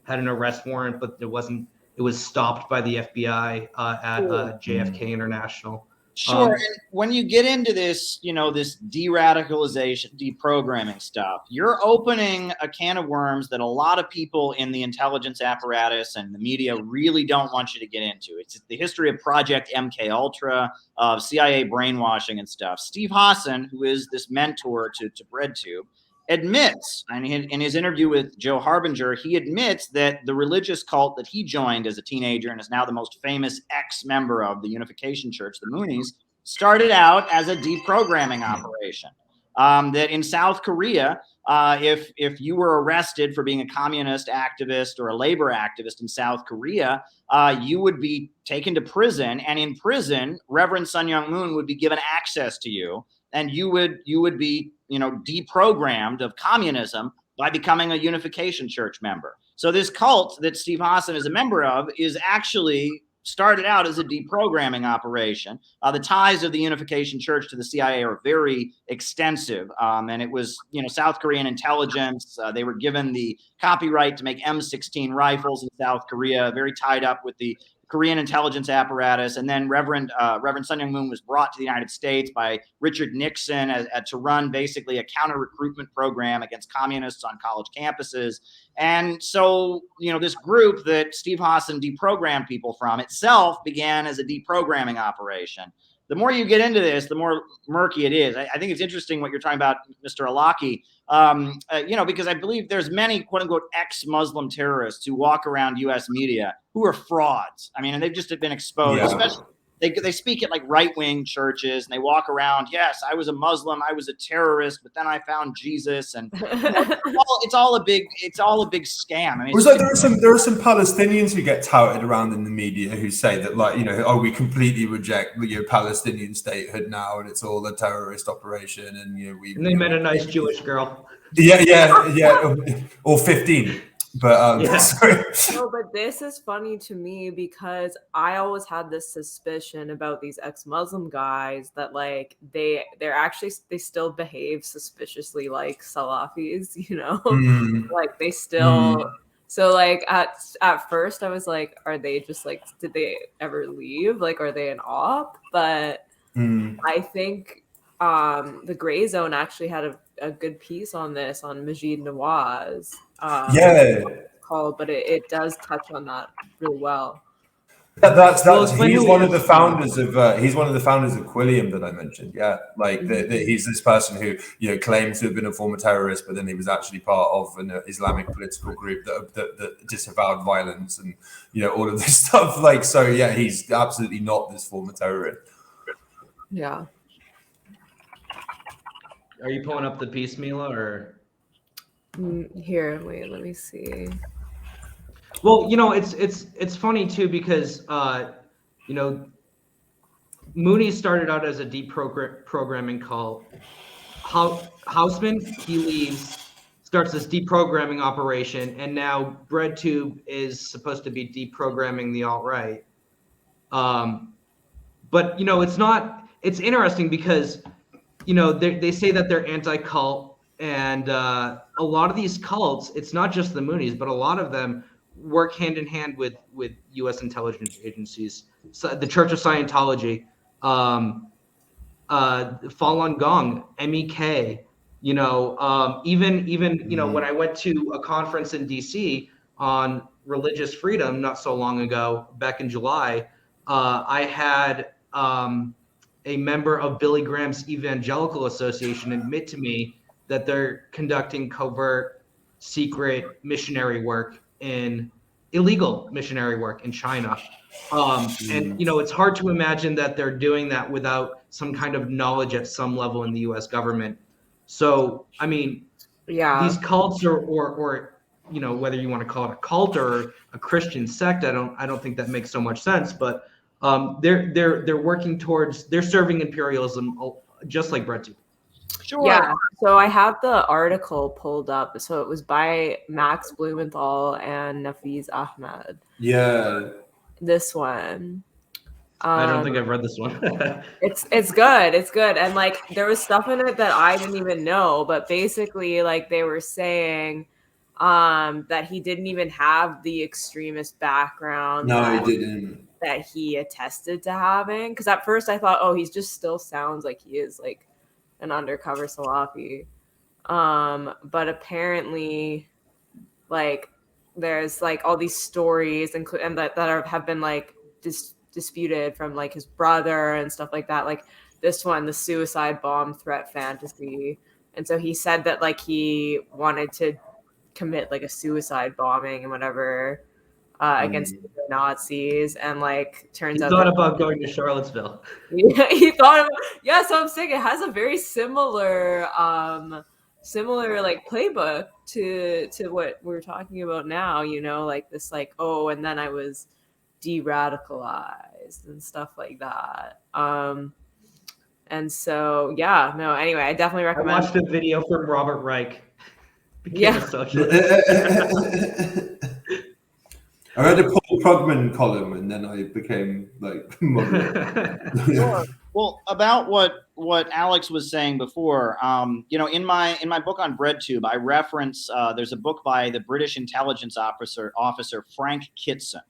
had an arrest warrant, but it was stopped by the FBI at JFK International. Sure. And when you get into this, this de-radicalization, deprogramming stuff, you're opening a can of worms that a lot of people in the intelligence apparatus and the media really don't want you to get into. It's the history of Project MKUltra, of CIA brainwashing and stuff. Steve Hassan, who is this mentor to Breadtube, admits, and in his interview with Joe Harbinger, he admits that the religious cult that he joined as a teenager and is now the most famous ex-member of the Unification Church, the Moonies, started out as a deprogramming operation. That in South Korea, if you were arrested for being a communist activist or a labor activist in South Korea, you would be taken to prison, and in prison, Reverend Sun Myung Moon would be given access to you, and you would be deprogrammed of communism by becoming a Unification Church member. So this cult that Steve Hassan is a member of is actually started out as a deprogramming operation. The ties of the Unification Church to the CIA are very extensive, and it was South Korean intelligence. They were given the copyright to make M16 rifles in South Korea, very tied up with the Korean intelligence apparatus. And then Reverend Sun Myung Moon was brought to the United States by Richard Nixon to run basically a counter recruitment program against communists on college campuses. And so, this group that Steve Hassan deprogrammed people from itself began as a deprogramming operation. The more you get into this, the more murky it is. I think it's interesting what you're talking about, Mr. Awlaki, because I believe there's many quote unquote ex-Muslim terrorists who walk around U.S. media who are frauds. I mean, and they've just been exposed, especially they speak at like right-wing churches and they walk around. Yes, I was a Muslim, I was a terrorist, but then I found Jesus, and it's all a big scam. I mean, there are some Palestinians who get touted around in the media who say that we completely reject Palestinian statehood now, and it's all a terrorist operation, and they met a nice Jewish girl. Yeah, or 15. But No, but this is funny to me because I always had this suspicion about these ex-Muslim guys that they still behave suspiciously like Salafis, like they still. So at first I was like, are they just did they ever leave? Are they an op? But I think the Gray Zone actually had a good piece on this on Majid Nawaz. But it does touch on that really well. He's one of the founders of Quilliam that I mentioned. He's this person who claims to have been a former terrorist, but then he was actually part of an Islamic political group that disavowed violence and all of this stuff. He's absolutely not this former terrorist. Yeah. Are you pulling up the piece, Mila, or? Here, wait, let me see. Well, it's funny too because Mooney started out as a deprogramming cult. Houseman, he leaves, starts this deprogramming operation, and now Breadtube is supposed to be deprogramming the alt-right. But it's not. It's interesting because they say that they're anti-cult, and a lot of these cults, it's not just the Moonies, but a lot of them work hand in hand with U.S. intelligence agencies. So the Church of Scientology, Falun Gong, MEK. Even when I went to a conference in D.C. on religious freedom not so long ago, back in July, I had a member of Billy Graham's Evangelical Association admit to me that they're conducting covert secret missionary work illegal missionary work in China. And it's hard to imagine that they're doing that without some kind of knowledge at some level in the U.S. government. So, I mean, these cults or whether you want to call it a cult or a Christian sect, I don't think that makes so much sense. But they're working towards, they're serving imperialism just like Breadtube. Sure. Yeah. So I have the article pulled up. So it was by Max Blumenthal and Nafiz Ahmed. Yeah. This one. I don't think I've read this one. It's good. It's good. And like there was stuff in it that I didn't even know, but basically like they were saying that he didn't even have the extremist background. No, he didn't. That he attested to having. Because at first I thought, oh, he just still sounds like he is like an undercover Salafi. But apparently like there's like all these stories and that have been like disputed from like his brother and stuff like that. Like this one, the suicide bomb threat fantasy. And so he said that like he wanted to commit like a suicide bombing and whatever against the Nazis, and like turns out thought about going to Charlottesville. He thought about, so I'm saying it has a very similar like playbook to what we're talking about now, like this like, oh, and then I was de-radicalized and stuff like that. And so anyway, I definitely recommend. I watched a video from Robert Reich. Became a socialist. I read a Paul Krugman column and then I became like moderate. Sure. Well, about what Alex was saying before, in my book on Breadtube, I reference there's a book by the British intelligence officer Frank Kitson.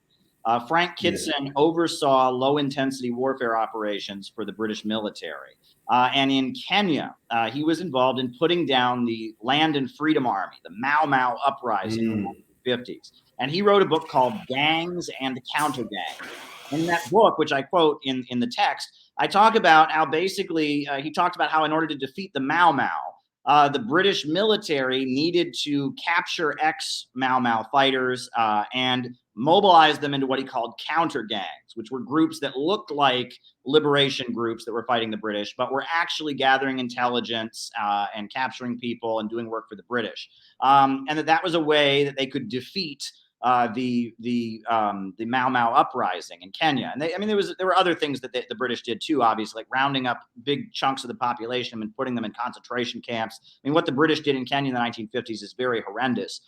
Frank Kitson oversaw low-intensity warfare operations for the British military. And in Kenya, he was involved in putting down the Land and Freedom Army, the Mau Mau uprising in the 1950s. And he wrote a book called Gangs and Counter-Gangs. In that book, which I quote in the text, I talk about how basically he talked about how in order to defeat the Mau Mau, the British military needed to capture ex-Mau Mau fighters and mobilize them into what he called counter gangs, which were groups that looked like liberation groups that were fighting the British, but were actually gathering intelligence and capturing people and doing work for the British. And that was a way that they could defeat the Mau Mau uprising in Kenya. And there were other things that the British did too, obviously, like rounding up big chunks of the population and putting them in concentration camps. I mean, what the British did in Kenya in the 1950s is very horrendous.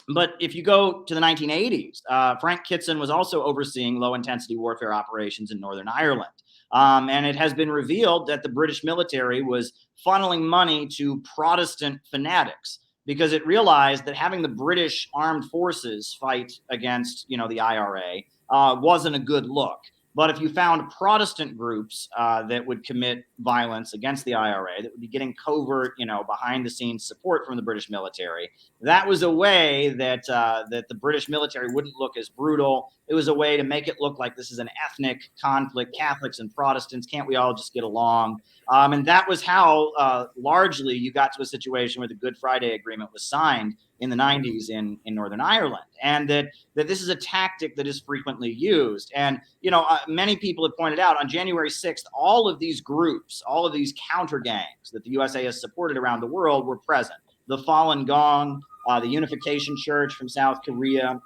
But if you go to the 1980s, Frank Kitson was also overseeing low-intensity warfare operations in Northern Ireland. And it has been revealed that the British military was funneling money to Protestant fanatics because it realized that having the British armed forces fight against, the IRA wasn't a good look. But if you found Protestant groups that would commit violence against the IRA, that would be getting covert, behind the scenes support from the British military, that was a way that the British military wouldn't look as brutal. It was a way to make it look like this is an ethnic conflict, Catholics and Protestants, can't we all just get along? And that was how largely you got to a situation where the Good Friday Agreement was signed in the 90s in Northern Ireland, and that this is a tactic that is frequently used. And, many people have pointed out on January 6th, all of these groups, all of these counter gangs that the USA has supported around the world were present. The Falun Gong, the Unification Church from South Korea,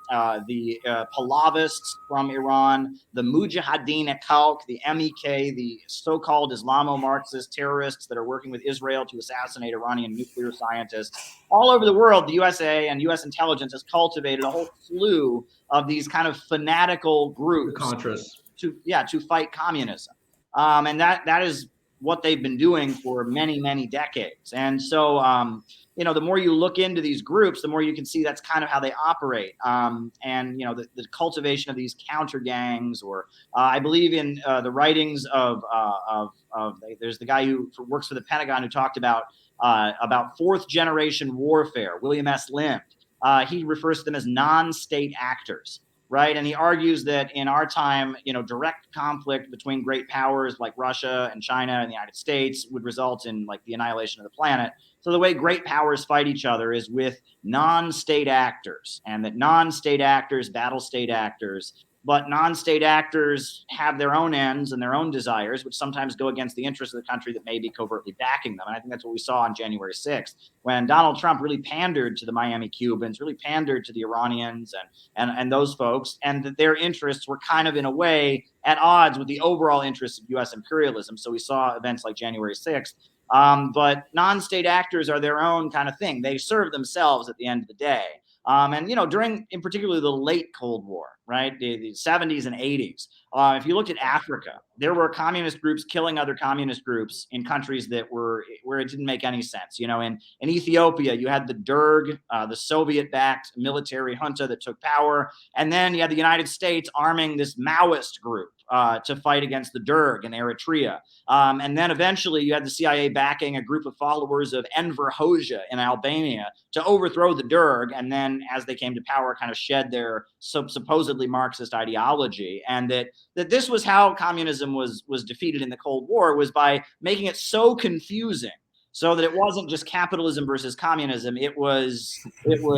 the Pahlavists from Iran, the Mujahideen-e-Khalq, the MEK, the so-called Islamo-Marxist terrorists that are working with Israel to assassinate Iranian nuclear scientists. All over the world, the USA and U.S. intelligence has cultivated a whole slew of these kind of fanatical groups. The Contras. To fight communism. And that is what they've been doing for many, many decades. And so, the more you look into these groups, the more you can see that's kind of how they operate. And, the cultivation of these counter gangs, or I believe in the writings of there's the guy who works for the Pentagon who talked about fourth generation warfare, William S. Lind. He refers to them as non-state actors. right? And he argues that in our time, direct conflict between great powers like Russia and China and the United States would result in like the annihilation of the planet. So the way great powers fight each other is with non-state actors, and that non-state actors battle state actors. But non-state actors have their own ends and their own desires, which sometimes go against the interests of the country that may be covertly backing them. And I think that's what we saw on January 6th, when Donald Trump really pandered to the Miami Cubans, really pandered to the Iranians and those folks, and that their interests were kind of in a way at odds with the overall interests of U.S. imperialism. So we saw events like January 6th. But non-state actors are their own kind of thing. They serve themselves at the end of the day. And during, in particular, the late Cold War, right, the 70s and 80s, if you looked at Africa, there were communist groups killing other communist groups in countries that were where it didn't make any sense. In Ethiopia, you had the Derg, the Soviet-backed military junta that took power, and then you had the United States arming this Maoist group to fight against the Derg in Eritrea. And then eventually you had the CIA backing a group of followers of Enver Hoxha in Albania to overthrow the Derg. And then as they came to power, kind of shed their supposedly Marxist ideology. And that this was how communism was defeated in the Cold War, was by making it so confusing so that it wasn't just capitalism versus communism. It was people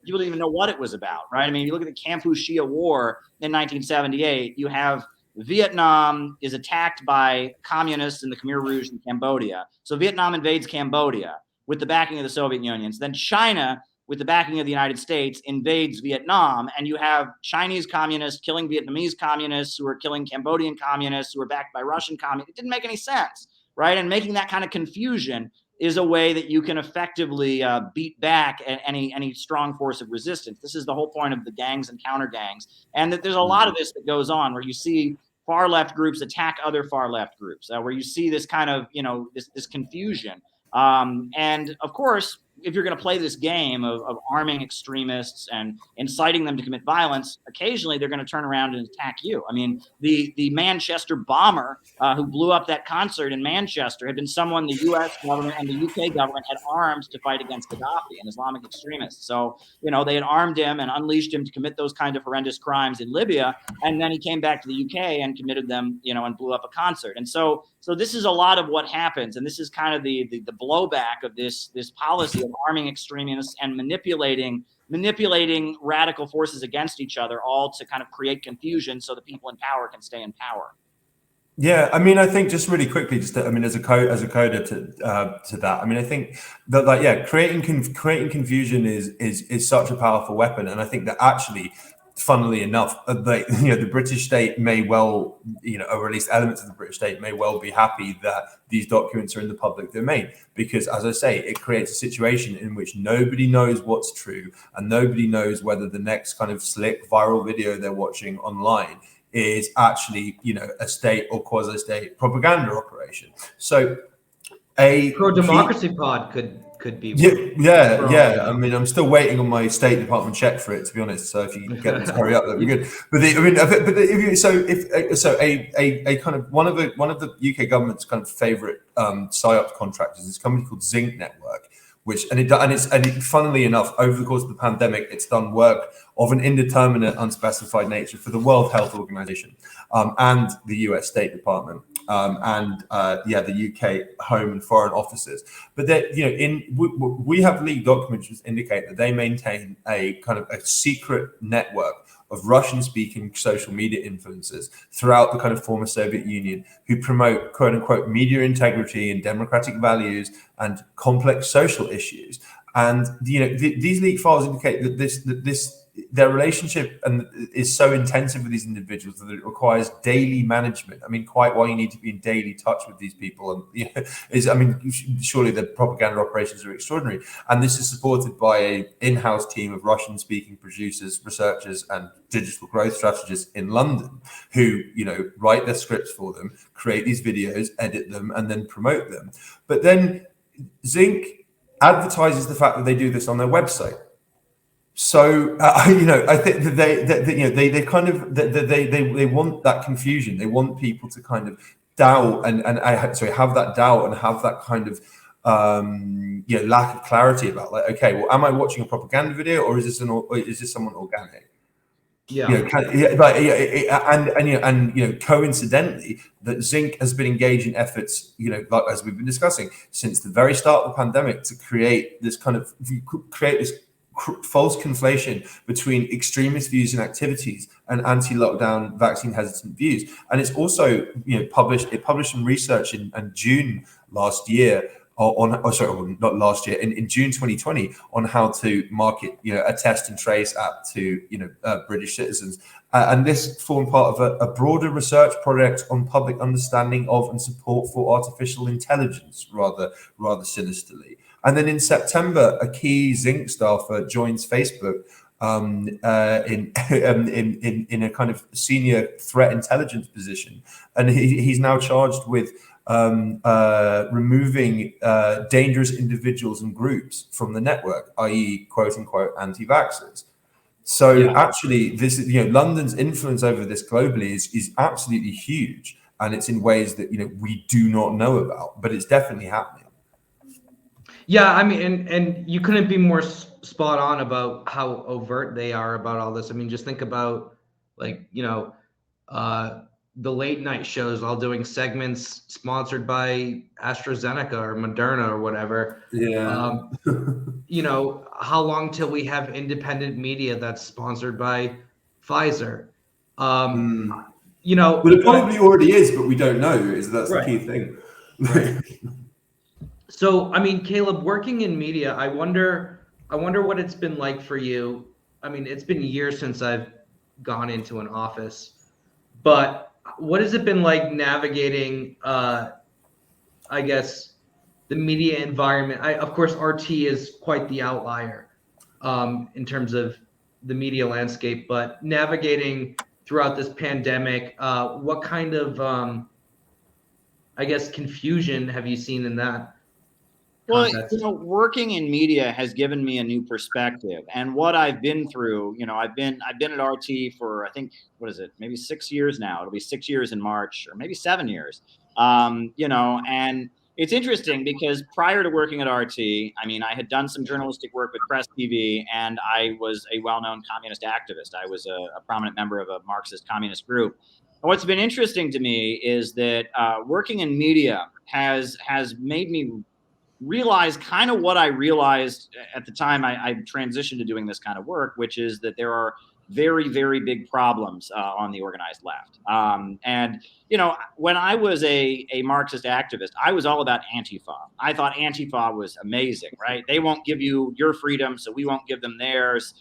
didn't even know what it was about, right? I mean, you look at the Kampuchea War in 1978, you have Vietnam is attacked by communists in the Khmer Rouge in Cambodia. So Vietnam invades Cambodia with the backing of the Soviet Union. Then China, with the backing of the United States, invades Vietnam. And you have Chinese communists killing Vietnamese communists who are killing Cambodian communists who are backed by Russian communists. It didn't make any sense, right? And making that kind of confusion is a way that you can effectively beat back any strong force of resistance. This is the whole point of the gangs and counter gangs. And that there's a lot of this that goes on where you see far left groups attack other far left groups, where you see this kind of, this confusion. And of course, if you're going to play this game of arming extremists and inciting them to commit violence, occasionally they're going to turn around and attack you. I mean, the Manchester bomber who blew up that concert in Manchester had been someone the U.S. government and the UK government had armed to fight against Gaddafi and Islamic extremists. So, they had armed him and unleashed him to commit those kind of horrendous crimes in Libya. And then he came back to the UK and committed them, and blew up a concert. And so this is a lot of what happens. And this is kind of the blowback of this policy of arming extremists and manipulating radical forces against each other, all to kind of create confusion so the people in power can stay in power. Yeah, I mean, I think just really quickly, as a coder to that, I mean, I think that creating confusion is such a powerful weapon, and I think that actually, funnily enough, the British state may well, or at least elements of the British state may well be happy that these documents are in the public domain, because, as I say, it creates a situation in which nobody knows what's true and nobody knows whether the next kind of slick viral video they're watching online is actually, a state or quasi-state propaganda operation. So a pro-democracy pod could be. Yeah. I mean, I'm still waiting on my State Department check for it, to be honest. So if you can get them to hurry up, that'd be good. But a kind of one of the UK government's kind of favorite psyop contractors is a company called Zinc Network, funnily enough, over the course of the pandemic, it's done work of an indeterminate, unspecified nature for the World Health Organization and the US State Department and the UK Home and Foreign Offices. But we have leaked documents which indicate that they maintain a kind of a secret network of Russian-speaking social media influencers throughout the kind of former Soviet Union who promote quote-unquote media integrity and democratic values and complex social issues. And these leaked files indicate that their relationship is so intensive with these individuals that it requires daily management. I mean, quite why you need to be in daily touch with these people, and surely the propaganda operations are extraordinary. And this is supported by an in-house team of Russian-speaking producers, researchers, and digital growth strategists in London, who write their scripts for them, create these videos, edit them, and then promote them. But then Zinc advertises the fact that they do this on their website. So I think that they want that confusion. They want people to kind of doubt and have that doubt and have that kind of lack of clarity about, like, okay, well, am I watching a propaganda video or is this someone organic? Yeah. Coincidentally, that Zinc has been engaged in efforts, like as we've been discussing since the very start of the pandemic, to create this false conflation between extremist views and activities and anti-lockdown vaccine hesitant views. And it's also published some research in June last year not last year, in June 2020, on how to market a test and trace app to British citizens, and this formed part of a broader research project on public understanding of and support for artificial intelligence, rather sinisterly. And then in September, a key Zinc staffer joins Facebook in a kind of senior threat intelligence position, and he's now charged with removing dangerous individuals and groups from the network, i.e., quote unquote anti-vaxxers. So actually, this London's influence over this globally is absolutely huge, and it's in ways that we do not know about, but it's definitely happening. Yeah, I mean, and you couldn't be more spot on about how overt they are about all this. I mean, just think about the late night shows all doing segments sponsored by AstraZeneca or Moderna or whatever. Yeah. How long till we have independent media that's sponsored by Pfizer? Well, it probably already is, but we don't know. That's right. The key thing. Right. So, I mean, Caleb, working in media, I wonder what it's been like for you. I mean, it's been years since I've gone into an office, but what has it been like navigating, I guess, the media environment? Of course, RT is quite the outlier in terms of the media landscape, but navigating throughout this pandemic, what kind of, I guess, confusion have you seen in that? Well, working in media has given me a new perspective, and what I've been through, I've been at RT for, I think, maybe 6 years now. It'll be 6 years in March, or maybe 7 years. And it's interesting because prior to working at RT, I mean, I had done some journalistic work with Press TV, and I was a well-known communist activist. I was a prominent member of a Marxist communist group. And what's been interesting to me is that working in media has made me realize kind of what I realized at the time I transitioned to doing this kind of work, which is that there are very, very big problems on the organized left. And, when I was a Marxist activist, I was all about Antifa. I thought Antifa was amazing, right? They won't give you your freedom, so we won't give them theirs.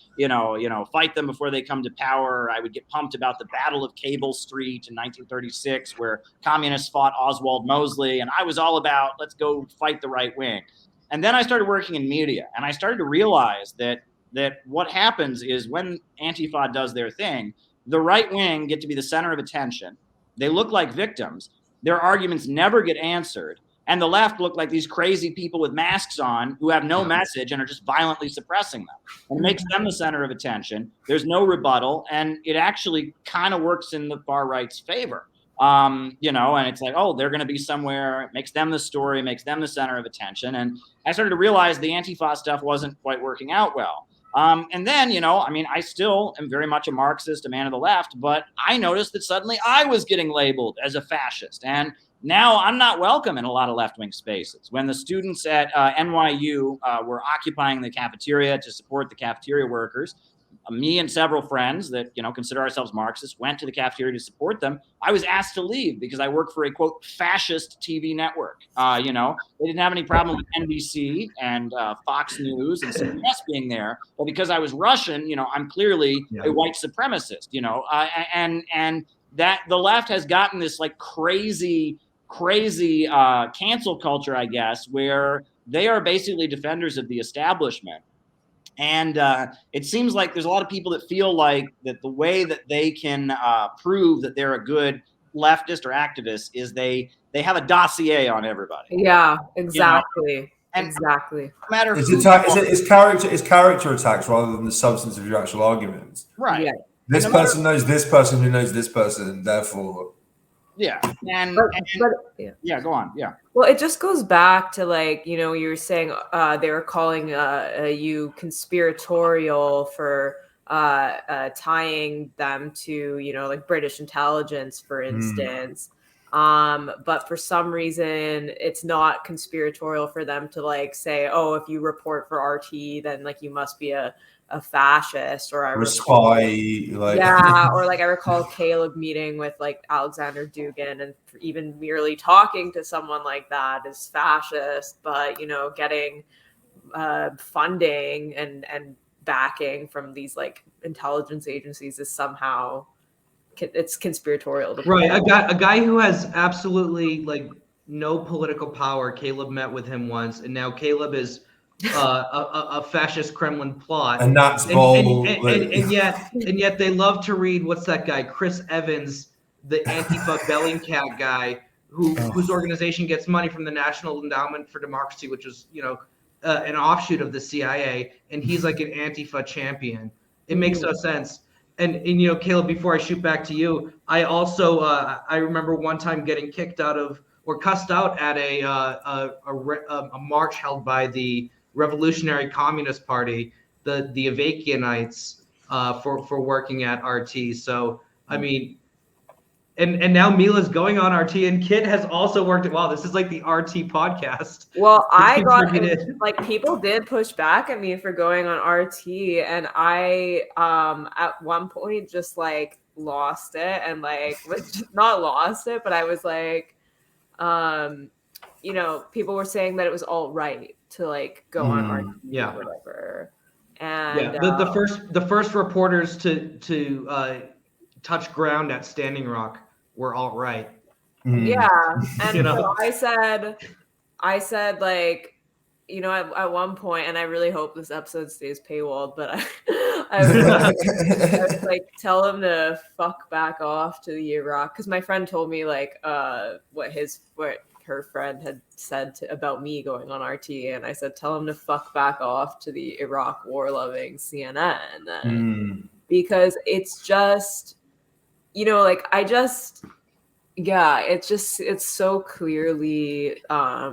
Fight them before they come to power. I would get pumped about the Battle of Cable Street in 1936, where communists fought Oswald Mosley. And I was all about, let's go fight the right wing. And then I started working in media, and I started to realize that what happens is when Antifa does their thing, the right wing get to be the center of attention. They look like victims. Their arguments never get answered. And the left look like these crazy people with masks on who have no message and are just violently suppressing them. And it makes them the center of attention. There's no rebuttal. And it actually kind of works in the far right's favor. And it's like, oh, they're going to be somewhere. It makes them the story, makes them the center of attention. And I started to realize the Antifa stuff wasn't quite working out well. And then, I still am very much a Marxist, a man of the left, but I noticed that suddenly I was getting labeled as a fascist. And now I'm not welcome in a lot of left-wing spaces. When the students at NYU were occupying the cafeteria to support the cafeteria workers, me and several friends that, consider ourselves Marxists went to the cafeteria to support them. I was asked to leave because I work for a, quote, fascist TV network. They didn't have any problem with NBC and Fox News and CBS being there. But because I was Russian, I'm clearly a white supremacist, and that the left has gotten this like crazy cancel culture, I guess, where they are basically defenders of the establishment. And it seems like there's a lot of people that feel like that the way that they can prove that they're a good leftist or activist is they have a dossier on everybody. Yeah, exactly. Exactly. No matter it's character attacks rather than the substance of your actual arguments. Right. Yeah. This person knows this person who knows this person, and therefore. Yeah. Yeah, go on. Yeah. Well, it just goes back to you were saying they were calling you conspiratorial for tying them to, you know, like British intelligence, for instance. But for some reason, it's not conspiratorial for them to like say, oh, if you report for RT, then like you must be a fascist, or I recall, yeah, or like I recall Caleb meeting with like Alexander Dugin, and even merely talking to someone like that is fascist, but you know, getting funding and backing from these like intelligence agencies is somehow it's conspiratorial. Right, a guy who has absolutely like no political power. Caleb met with him once, and now Caleb is a fascist Kremlin plot, and that's bold. And yet they love to read, what's that guy, Chris Evans, the Antifa Bellingcat guy, whose organization gets money from the National Endowment for Democracy, which is, you know, an offshoot of the CIA, and he's like an Antifa champion. It makes no sense. And you know, Caleb, before I shoot back to you, I also I remember one time getting kicked out of or cussed out at a march held by the Revolutionary Communist Party, the Avakianites, for working at RT. So I mean, and now Mila's going on RT, and Kit has also worked at. Wow, this is like the RT podcast. Well, I got like people did push back at me for going on RT, and I at one point just like lost it, and like was just not lost it, but I was like, you know, people were saying that it was all right to like go on RT, yeah, or whatever. And yeah, the first reporters to touch ground at Standing Rock were all right. Yeah, and you know? So I said like, you know, at one point, and I really hope this episode stays paywalled, but I was like, tell them to fuck back off to the Iraq, because my friend told me like what her friend had said about me going on RT, and I said, tell them to fuck back off to the Iraq war-loving CNN, because it's just, you know, like it's so clearly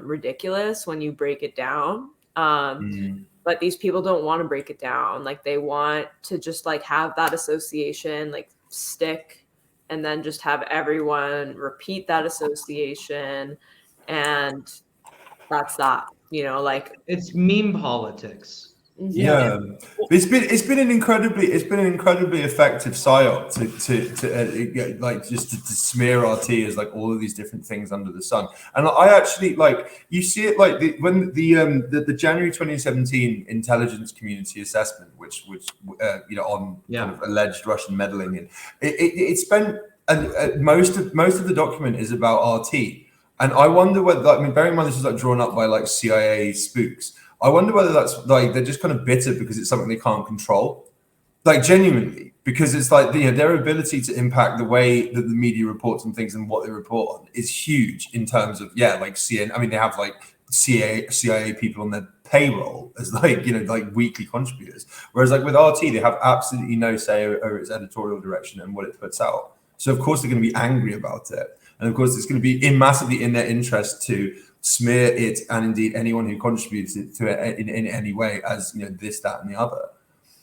ridiculous when you break it down. But these people don't want to break it down. Like they want to just like have that association like stick, and then just have everyone repeat that association, and that's that. You know, like it's meme politics. Yeah, it's been an incredibly effective psyop to like just to smear RT as like all of these different things under the sun. And I actually like, you see it like when the January 2017 intelligence community assessment, which you know, on kind of alleged Russian meddling, and it spent most of the document is about RT, and I wonder whether, I mean, bearing in mind this was like drawn up by like CIA spooks. I wonder whether that's like they're just kind of bitter because it's something they can't control, like genuinely, because it's like, you know, their ability to impact the way that the media reports on things and what they report on is huge in terms of, yeah, like CNN. I mean, they have like CIA people on their payroll as like, you know, like weekly contributors, whereas like with RT they have absolutely no say over its editorial direction and what it puts out. So of course they're going to be angry about it, and of course it's going to be massively in their interest to smear it, and indeed anyone who contributes to it in any way as, you know, this, that, and the other.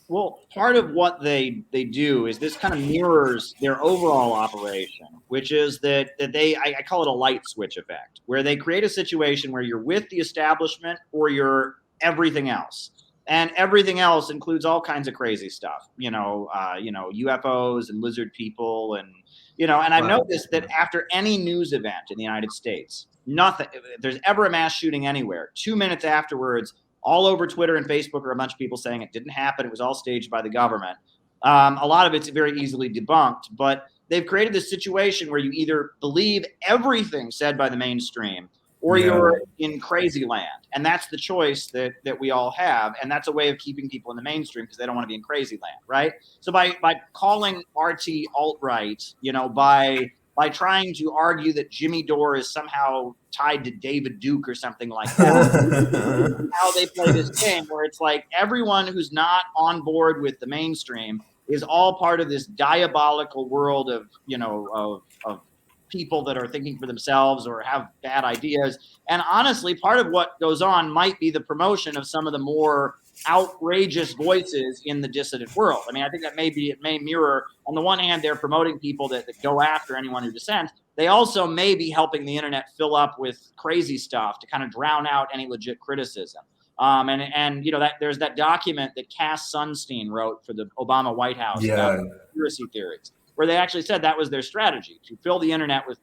Well, part of what they do is this kind of mirrors their overall operation, which is that I call it a light switch effect, where they create a situation where you're with the establishment or you're everything else. And everything else includes all kinds of crazy stuff, you know, UFOs and lizard people, and, you know, and I've noticed that after any news event in the United States, nothing, if there's ever a mass shooting anywhere, 2 minutes afterwards, all over Twitter and Facebook are a bunch of people saying it didn't happen, it was all staged by the government. A lot of it's very easily debunked, but they've created this situation where you either believe everything said by the mainstream or you're in crazy land. And that's the choice that we all have. And that's a way of keeping people in the mainstream because they don't want to be in crazy land, right? So by calling RT alt-right, you know, by trying to argue that Jimmy Dore is somehow tied to David Duke or something like that, how they play this game where it's like everyone who's not on board with the mainstream is all part of this diabolical world of, you know, of people that are thinking for themselves or have bad ideas. And honestly, part of what goes on might be the promotion of some of the more outrageous voices in the dissident world. I mean, I think that it may mirror, on the one hand, they're promoting people that go after anyone who dissents. They also may be helping the internet fill up with crazy stuff to kind of drown out any legit criticism. And you know, that there's that document that Cass Sunstein wrote for the Obama White House about conspiracy theories, where they actually said that was their strategy, to fill the internet with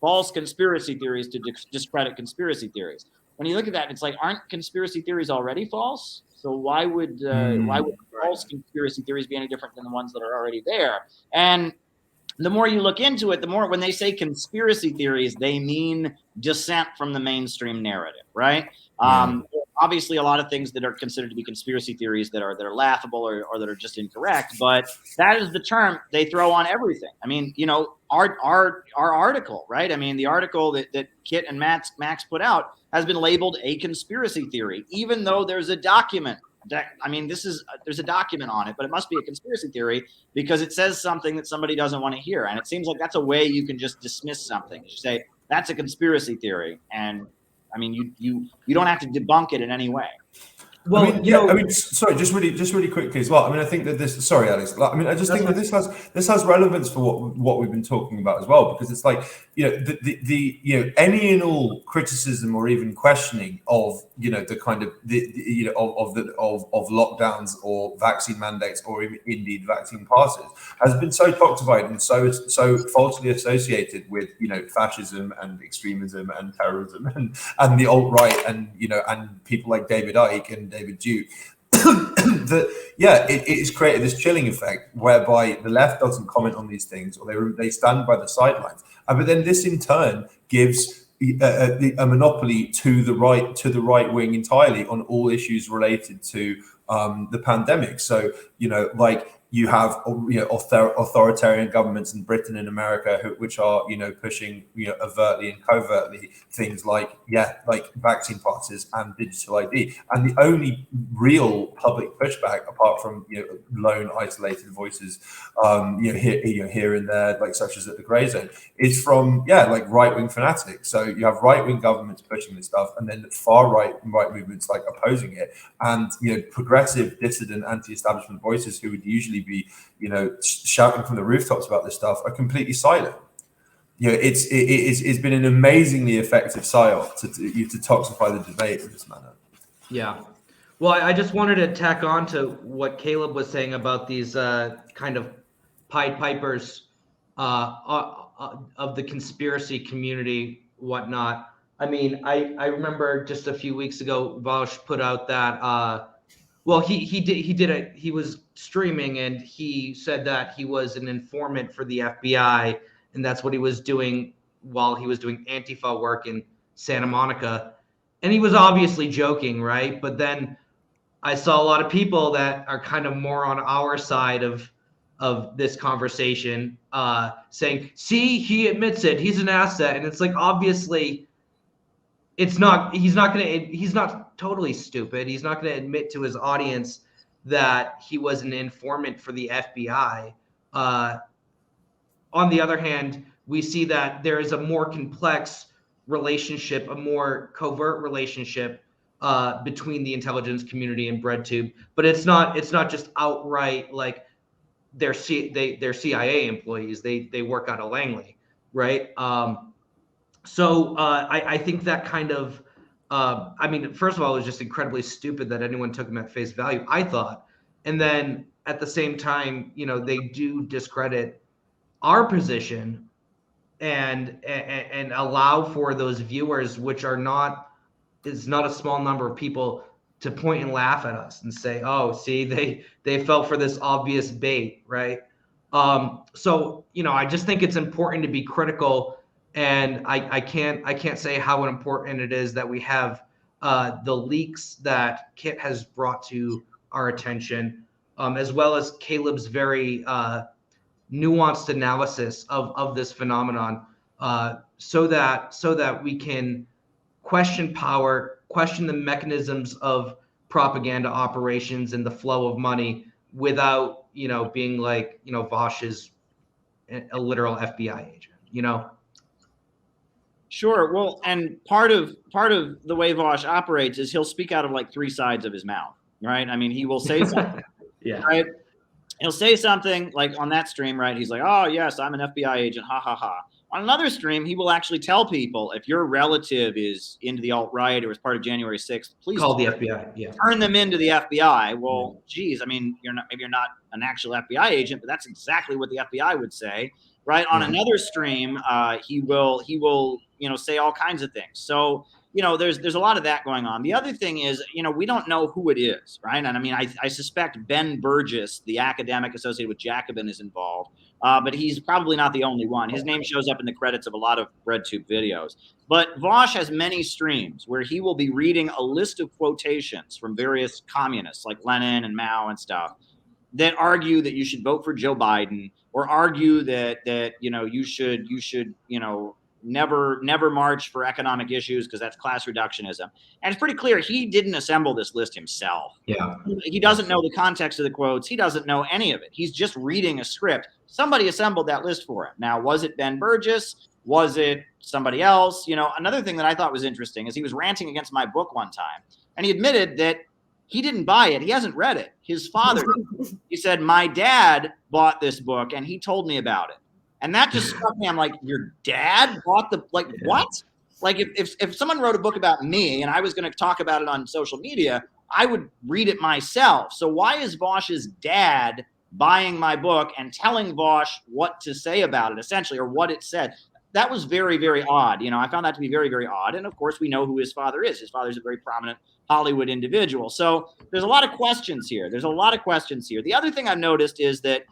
false conspiracy theories to discredit conspiracy theories. When you look at that, it's like, aren't conspiracy theories already false? So why would false conspiracy theories be any different than the ones that are already there? And the more you look into it, the more, when they say conspiracy theories, they mean dissent from the mainstream narrative, right? Obviously, a lot of things that are considered to be conspiracy theories that are laughable or that are just incorrect, but that is the term they throw on everything. I mean, you know, our article, right? I mean, the article that Kit and Max put out has been labeled a conspiracy theory, even though there's a document. I mean, there's a document on it, but it must be a conspiracy theory because it says something that somebody doesn't want to hear. And it seems like that's a way you can just dismiss something. You say, that's a conspiracy theory. And I mean, you don't have to debunk it in any way. Well, I mean, I mean, sorry, just really quickly as well. I mean, I think that this. Sorry, Alex. I mean, I just think that this has relevance for what we've been talking about as well, because it's like, you know, the you know, any and all criticism or even questioning of, you know, the kind of you know, of lockdowns or vaccine mandates or indeed vaccine passes has been so talked about and so falsely associated with, you know, fascism and extremism and terrorism and the alt-right and, you know, and people like David Icke and David Duke, that it has created this chilling effect whereby the left doesn't comment on these things, or they stand by the sidelines, but then this in turn gives a monopoly to the right wing entirely on all issues related to the pandemic. So, you know, like, you have, you know, authoritarian governments in Britain and America which are, you know, pushing, you know, overtly and covertly things like vaccine passes and digital ID. And the only real public pushback, apart from, you know, lone isolated voices, here and there, like such as at the Grey Zone, is from like right wing fanatics. So you have right wing governments pushing this stuff, and then far right movements like opposing it, and, you know, progressive, dissident, anti-establishment voices who would usually be, you know, shouting from the rooftops about this stuff are completely silent. You know, it's been an amazingly effective psyop to toxify the debate in this manner. Yeah. Well, I just wanted to tack on to what Caleb was saying about these kind of Pied Pipers of the conspiracy community, whatnot. I mean, I remember just a few weeks ago, Vaush put out that. Well, he was streaming and he said that he was an informant for the FBI, and that's what he was doing while he was doing Antifa work in Santa Monica. And he was obviously joking, right? But then I saw a lot of people that are kind of more on our side of this conversation saying, see, he admits it, he's an asset. And it's like, obviously, he's not totally stupid. He's not going to admit to his audience that he was an informant for the FBI. On the other hand, we see that there is a more complex relationship, a more covert relationship between the intelligence community and Breadtube. But it's not just outright like they're CIA employees. They work out of Langley, right? So I think that kind of, I mean, first of all, it was just incredibly stupid that anyone took him at face value, I thought. And then at the same time, you know, they do discredit our position and allow for those viewers, which is not a small number of people, to point and laugh at us and say, oh, see, they fell for this obvious bait, right? So, you know, I just think it's important to be critical. And I can't say how important it is that we have the leaks that Kit has brought to our attention, as well as Caleb's very nuanced analysis of this phenomenon, so that we can question power, question the mechanisms of propaganda operations and the flow of money without, you know, being like, you know, Vaush is a literal FBI agent, you know? Sure. Well, and part of the way Vosh operates is he'll speak out of like three sides of his mouth, right? I mean, he will say something, Yeah. right? He'll say something like on that stream, right? He's like, "Oh yes, I'm an FBI agent, ha ha ha." On another stream, he will actually tell people, if your relative is into the alt-right or is part of January 6th, please Call the FBI. Yeah. turn them into the FBI. Well, geez, I mean, maybe you're not an actual FBI agent, but that's exactly what the FBI would say, right? On another stream, he will say all kinds of things. So there's a lot of that going on. The other thing is, we don't know who it is, right? And I mean, I suspect Ben Burgess, the academic associated with Jacobin, is involved, but he's probably not the only one. His name shows up in the credits of a lot of Breadtube videos. But Vosh has many streams where he will be reading a list of quotations from various communists like Lenin and Mao and stuff that argue that you should vote for Joe Biden, or argue that you should never march for economic issues because that's class reductionism. And it's pretty clear he didn't assemble this list himself. Yeah. He doesn't know the context of the quotes. He doesn't know any of it. He's just reading a script. Somebody assembled that list for him. Now, was it Ben Burgess? Was it somebody else? Another thing that I thought was interesting is he was ranting against my book one time, and he admitted that he didn't buy it. He hasn't read it. His father did. He said, "My dad bought this book and he told me about it." And that just struck me. I'm like, your dad bought what? Like if someone wrote a book about me and I was going to talk about it on social media, I would read it myself. So why is Vosh's dad buying my book and telling Vosh what to say about it, essentially, or what it said? That was very, very odd. I found that to be very, very odd. And of course, we know who his father is. His father is a very prominent Hollywood individual. So there's a lot of questions here. The other thing I've noticed is that,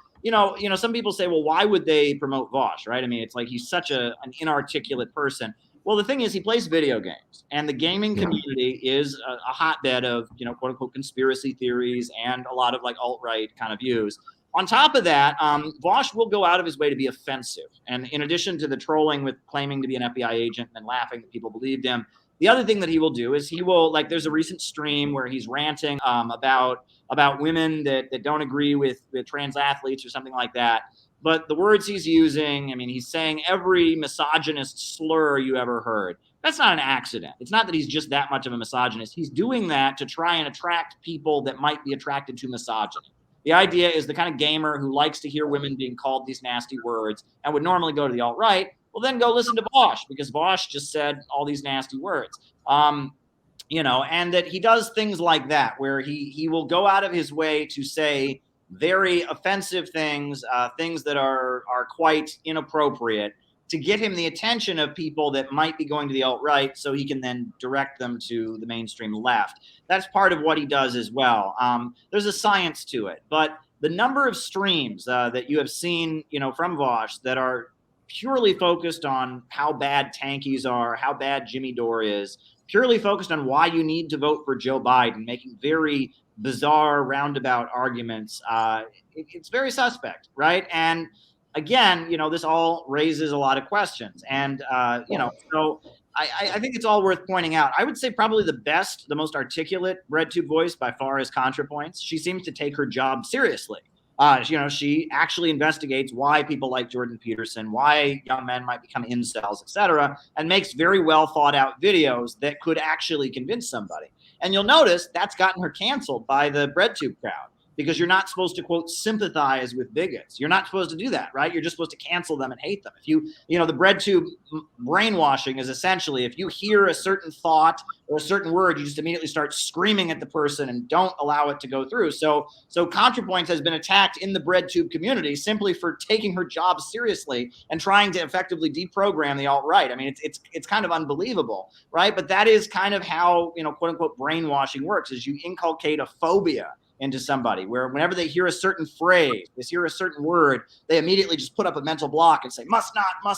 some people say, well, why would they promote Vosh, right? I mean, it's like he's such an inarticulate person. Well, the thing is, he plays video games, and the gaming community is a hotbed of, quote unquote, conspiracy theories and a lot of like alt-right kind of views. On top of that, Vosh will go out of his way to be offensive. And in addition to the trolling with claiming to be an FBI agent and laughing that people believed him, the other thing that he will do is he will, like, there's a recent stream where he's ranting about women that don't agree with trans athletes or something like that. But the words he's using, I mean, he's saying every misogynist slur you ever heard. That's not an accident. It's not that he's just that much of a misogynist. He's doing that to try and attract people that might be attracted to misogyny. The idea is the kind of gamer who likes to hear women being called these nasty words and would normally go to the alt-right, well, then go listen to Vosh, because Vosh just said all these nasty words. And that he does things like that, where he will go out of his way to say very offensive things, things that are quite inappropriate, to get him the attention of people that might be going to the alt-right, so he can then direct them to the mainstream left. That's part of what he does as well. There's a science to it, but the number of streams that you have seen, from Vosh that are purely focused on how bad tankies are, how bad Jimmy Dore is, purely focused on why you need to vote for Joe Biden, making very bizarre roundabout arguments, it's very suspect, right? And again, this all raises a lot of questions. And, so I think it's all worth pointing out. I would say probably the most articulate Breadtube voice by far is ContraPoints. She seems to take her job seriously. She actually investigates why people like Jordan Peterson, why young men might become incels, etc., and makes very well thought out videos that could actually convince somebody. And you'll notice that's gotten her canceled by the Breadtube crowd, because you're not supposed to, quote, sympathize with bigots. You're not supposed to do that, right? You're just supposed to cancel them and hate them. If the Breadtube brainwashing is essentially, if you hear a certain thought or a certain word, you just immediately start screaming at the person and don't allow it to go through. So ContraPoints has been attacked in the Breadtube community simply for taking her job seriously and trying to effectively deprogram the alt-right. I mean, it's kind of unbelievable, right? But that is kind of how, quote unquote, brainwashing works, is you inculcate a phobia into somebody, where whenever they hear a certain phrase, they hear a certain word, they immediately just put up a mental block and say, must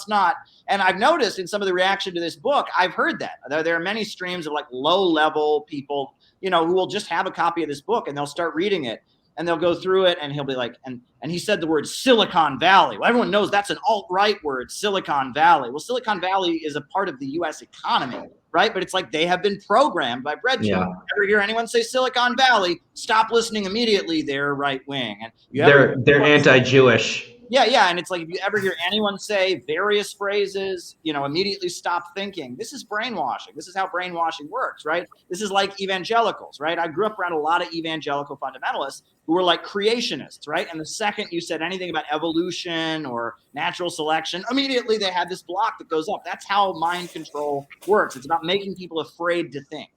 not. And I've noticed in some of the reaction to this book, I've heard that. There are many streams of like low-level people, who will just have a copy of this book and they'll start reading it and they'll go through it and he'll be like, and he said the word Silicon Valley. Well, everyone knows that's an alt-right word, Silicon Valley. Well, Silicon Valley is a part of the U.S. economy, right? But it's like they have been programmed by Breadtube. Yeah. Ever hear anyone say Silicon Valley? Stop listening immediately. They're right wing, and they're anti-Jewish. Yeah. And it's like, if you ever hear anyone say various phrases, immediately stop thinking. This is brainwashing. This is how brainwashing works, right? This is like evangelicals, right? I grew up around a lot of evangelical fundamentalists who were like creationists, right? And the second you said anything about evolution or natural selection, immediately they had this block that goes up. That's how mind control works. It's about making people afraid to think.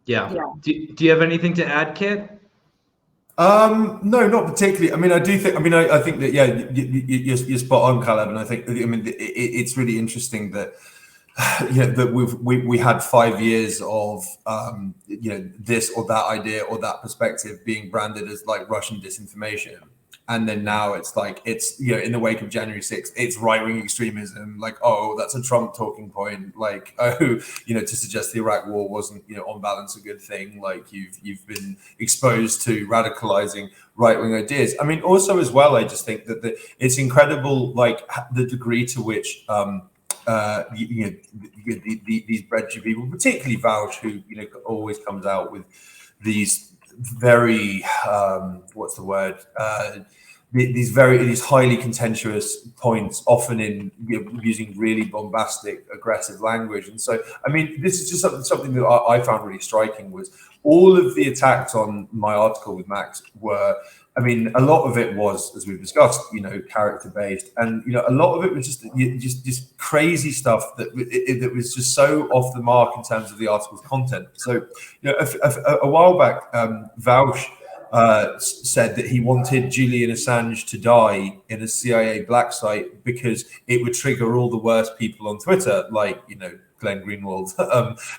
Yeah. Do you have anything to add, Kit? No, not particularly. I mean, I do think. I mean, I think that you're spot on, Caleb, and I think. I mean, it's really interesting that that we had 5 years of this or that idea or that perspective being branded as like Russian disinformation. And then now it's like, it's, in the wake of January 6th, it's right-wing extremism. Like, oh, that's a Trump talking point. Like, oh, to suggest the Iraq war wasn't, on balance a good thing. Like you've been exposed to radicalizing right-wing ideas. I mean, also as well, I just think that it's incredible, like the degree to which, these Breadtube people, particularly Vouch, who, always comes out with these very what's the word these highly contentious points, often in using really bombastic, aggressive language. And so, I mean, this is just something that I found really striking, was all of the attacks on my article with Max were, I mean, a lot of it was, as we've discussed, character based, and a lot of it was just crazy stuff that was just so off the mark in terms of the article's content. So, a while back, Vouch said that he wanted Julian Assange to die in a CIA black site because it would trigger all the worst people on Twitter, like Glenn Greenwald,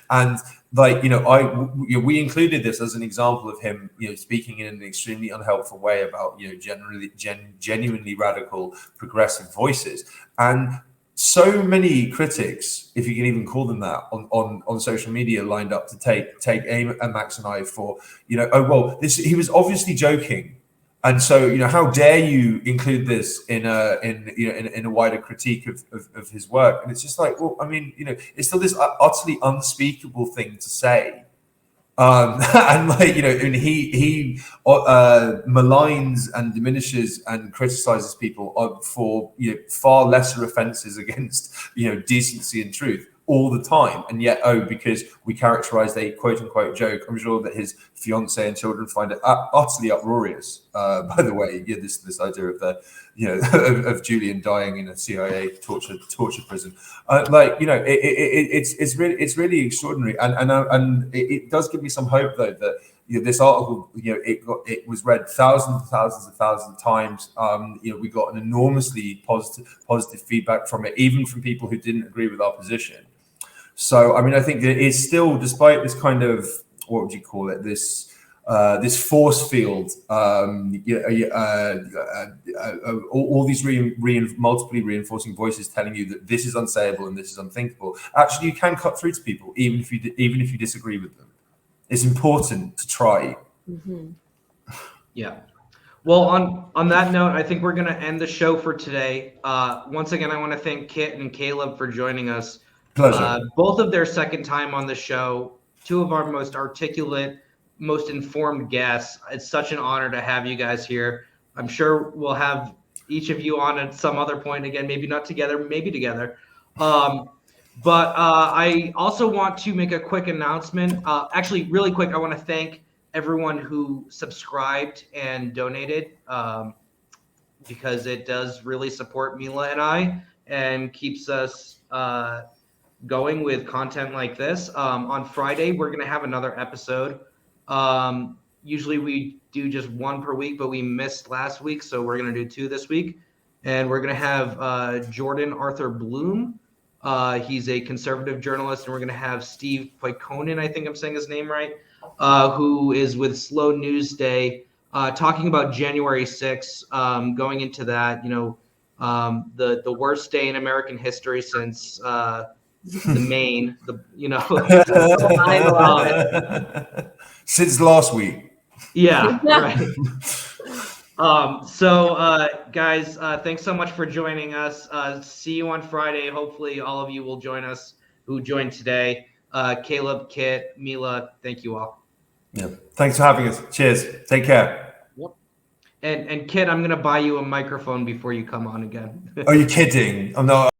and like we included this as an example of him speaking in an extremely unhelpful way about genuinely radical progressive voices. And so many critics, if you can even call them that, on social media lined up to take aim at Max and I for oh well, he was obviously joking. And so, how dare you include this in a wider critique of his work? And it's just like, well, I mean, it's still this utterly unspeakable thing to say. And like, and he maligns and diminishes and criticizes people for far lesser offenses against decency and truth all the time. And yet, because we characterized a quote unquote joke, I'm sure that his fiance and children find it utterly uproarious. By the way, this idea of of Julian dying in a CIA torture prison, it's really extraordinary, and it does give me some hope though that this article, it was read thousands of times. We got an enormously positive feedback from it, even from people who didn't agree with our position. So, I mean, I think that it's still, despite this kind of, what would you call it, this force field, all these multiply reinforcing voices telling you that this is unsayable and this is unthinkable. Actually, you can cut through to people even if you disagree with them. It's important to try. Mm-hmm. Yeah. Well, on that note, I think we're going to end the show for today. Once again, I want to thank Kit and Caleb for joining us. Pleasure. Both of their second time on the show, two of our most articulate, most informed guests. It's such an honor to have you guys here. I'm sure we'll have each of you on at some other point again, maybe not together, maybe together. But I also want to make a quick announcement. Actually, really quick, I want to thank everyone who subscribed and donated, because it does really support Mila and I and keeps us going with content like this. On Friday, we're going to have another episode. Usually we do just one per week, but we missed last week, so we're going to do two this week. And we're going to have Jordan Arthur Bloom. He's a conservative journalist, and we're going to have Steve Faulconer, I think I'm saying his name right, who is with Slow News Day, talking about January 6th, going into that, the worst day in American history since the Maine, since last week. Yeah, right. So guys, thanks so much for joining us. See you on Friday. Hopefully all of you will join us who joined today. Caleb, Kit, Mila, thank you all. Yeah. Thanks for having us. Cheers. Take care. Yep. And Kid, I'm gonna buy you a microphone before you come on again. Are you kidding? I'm not.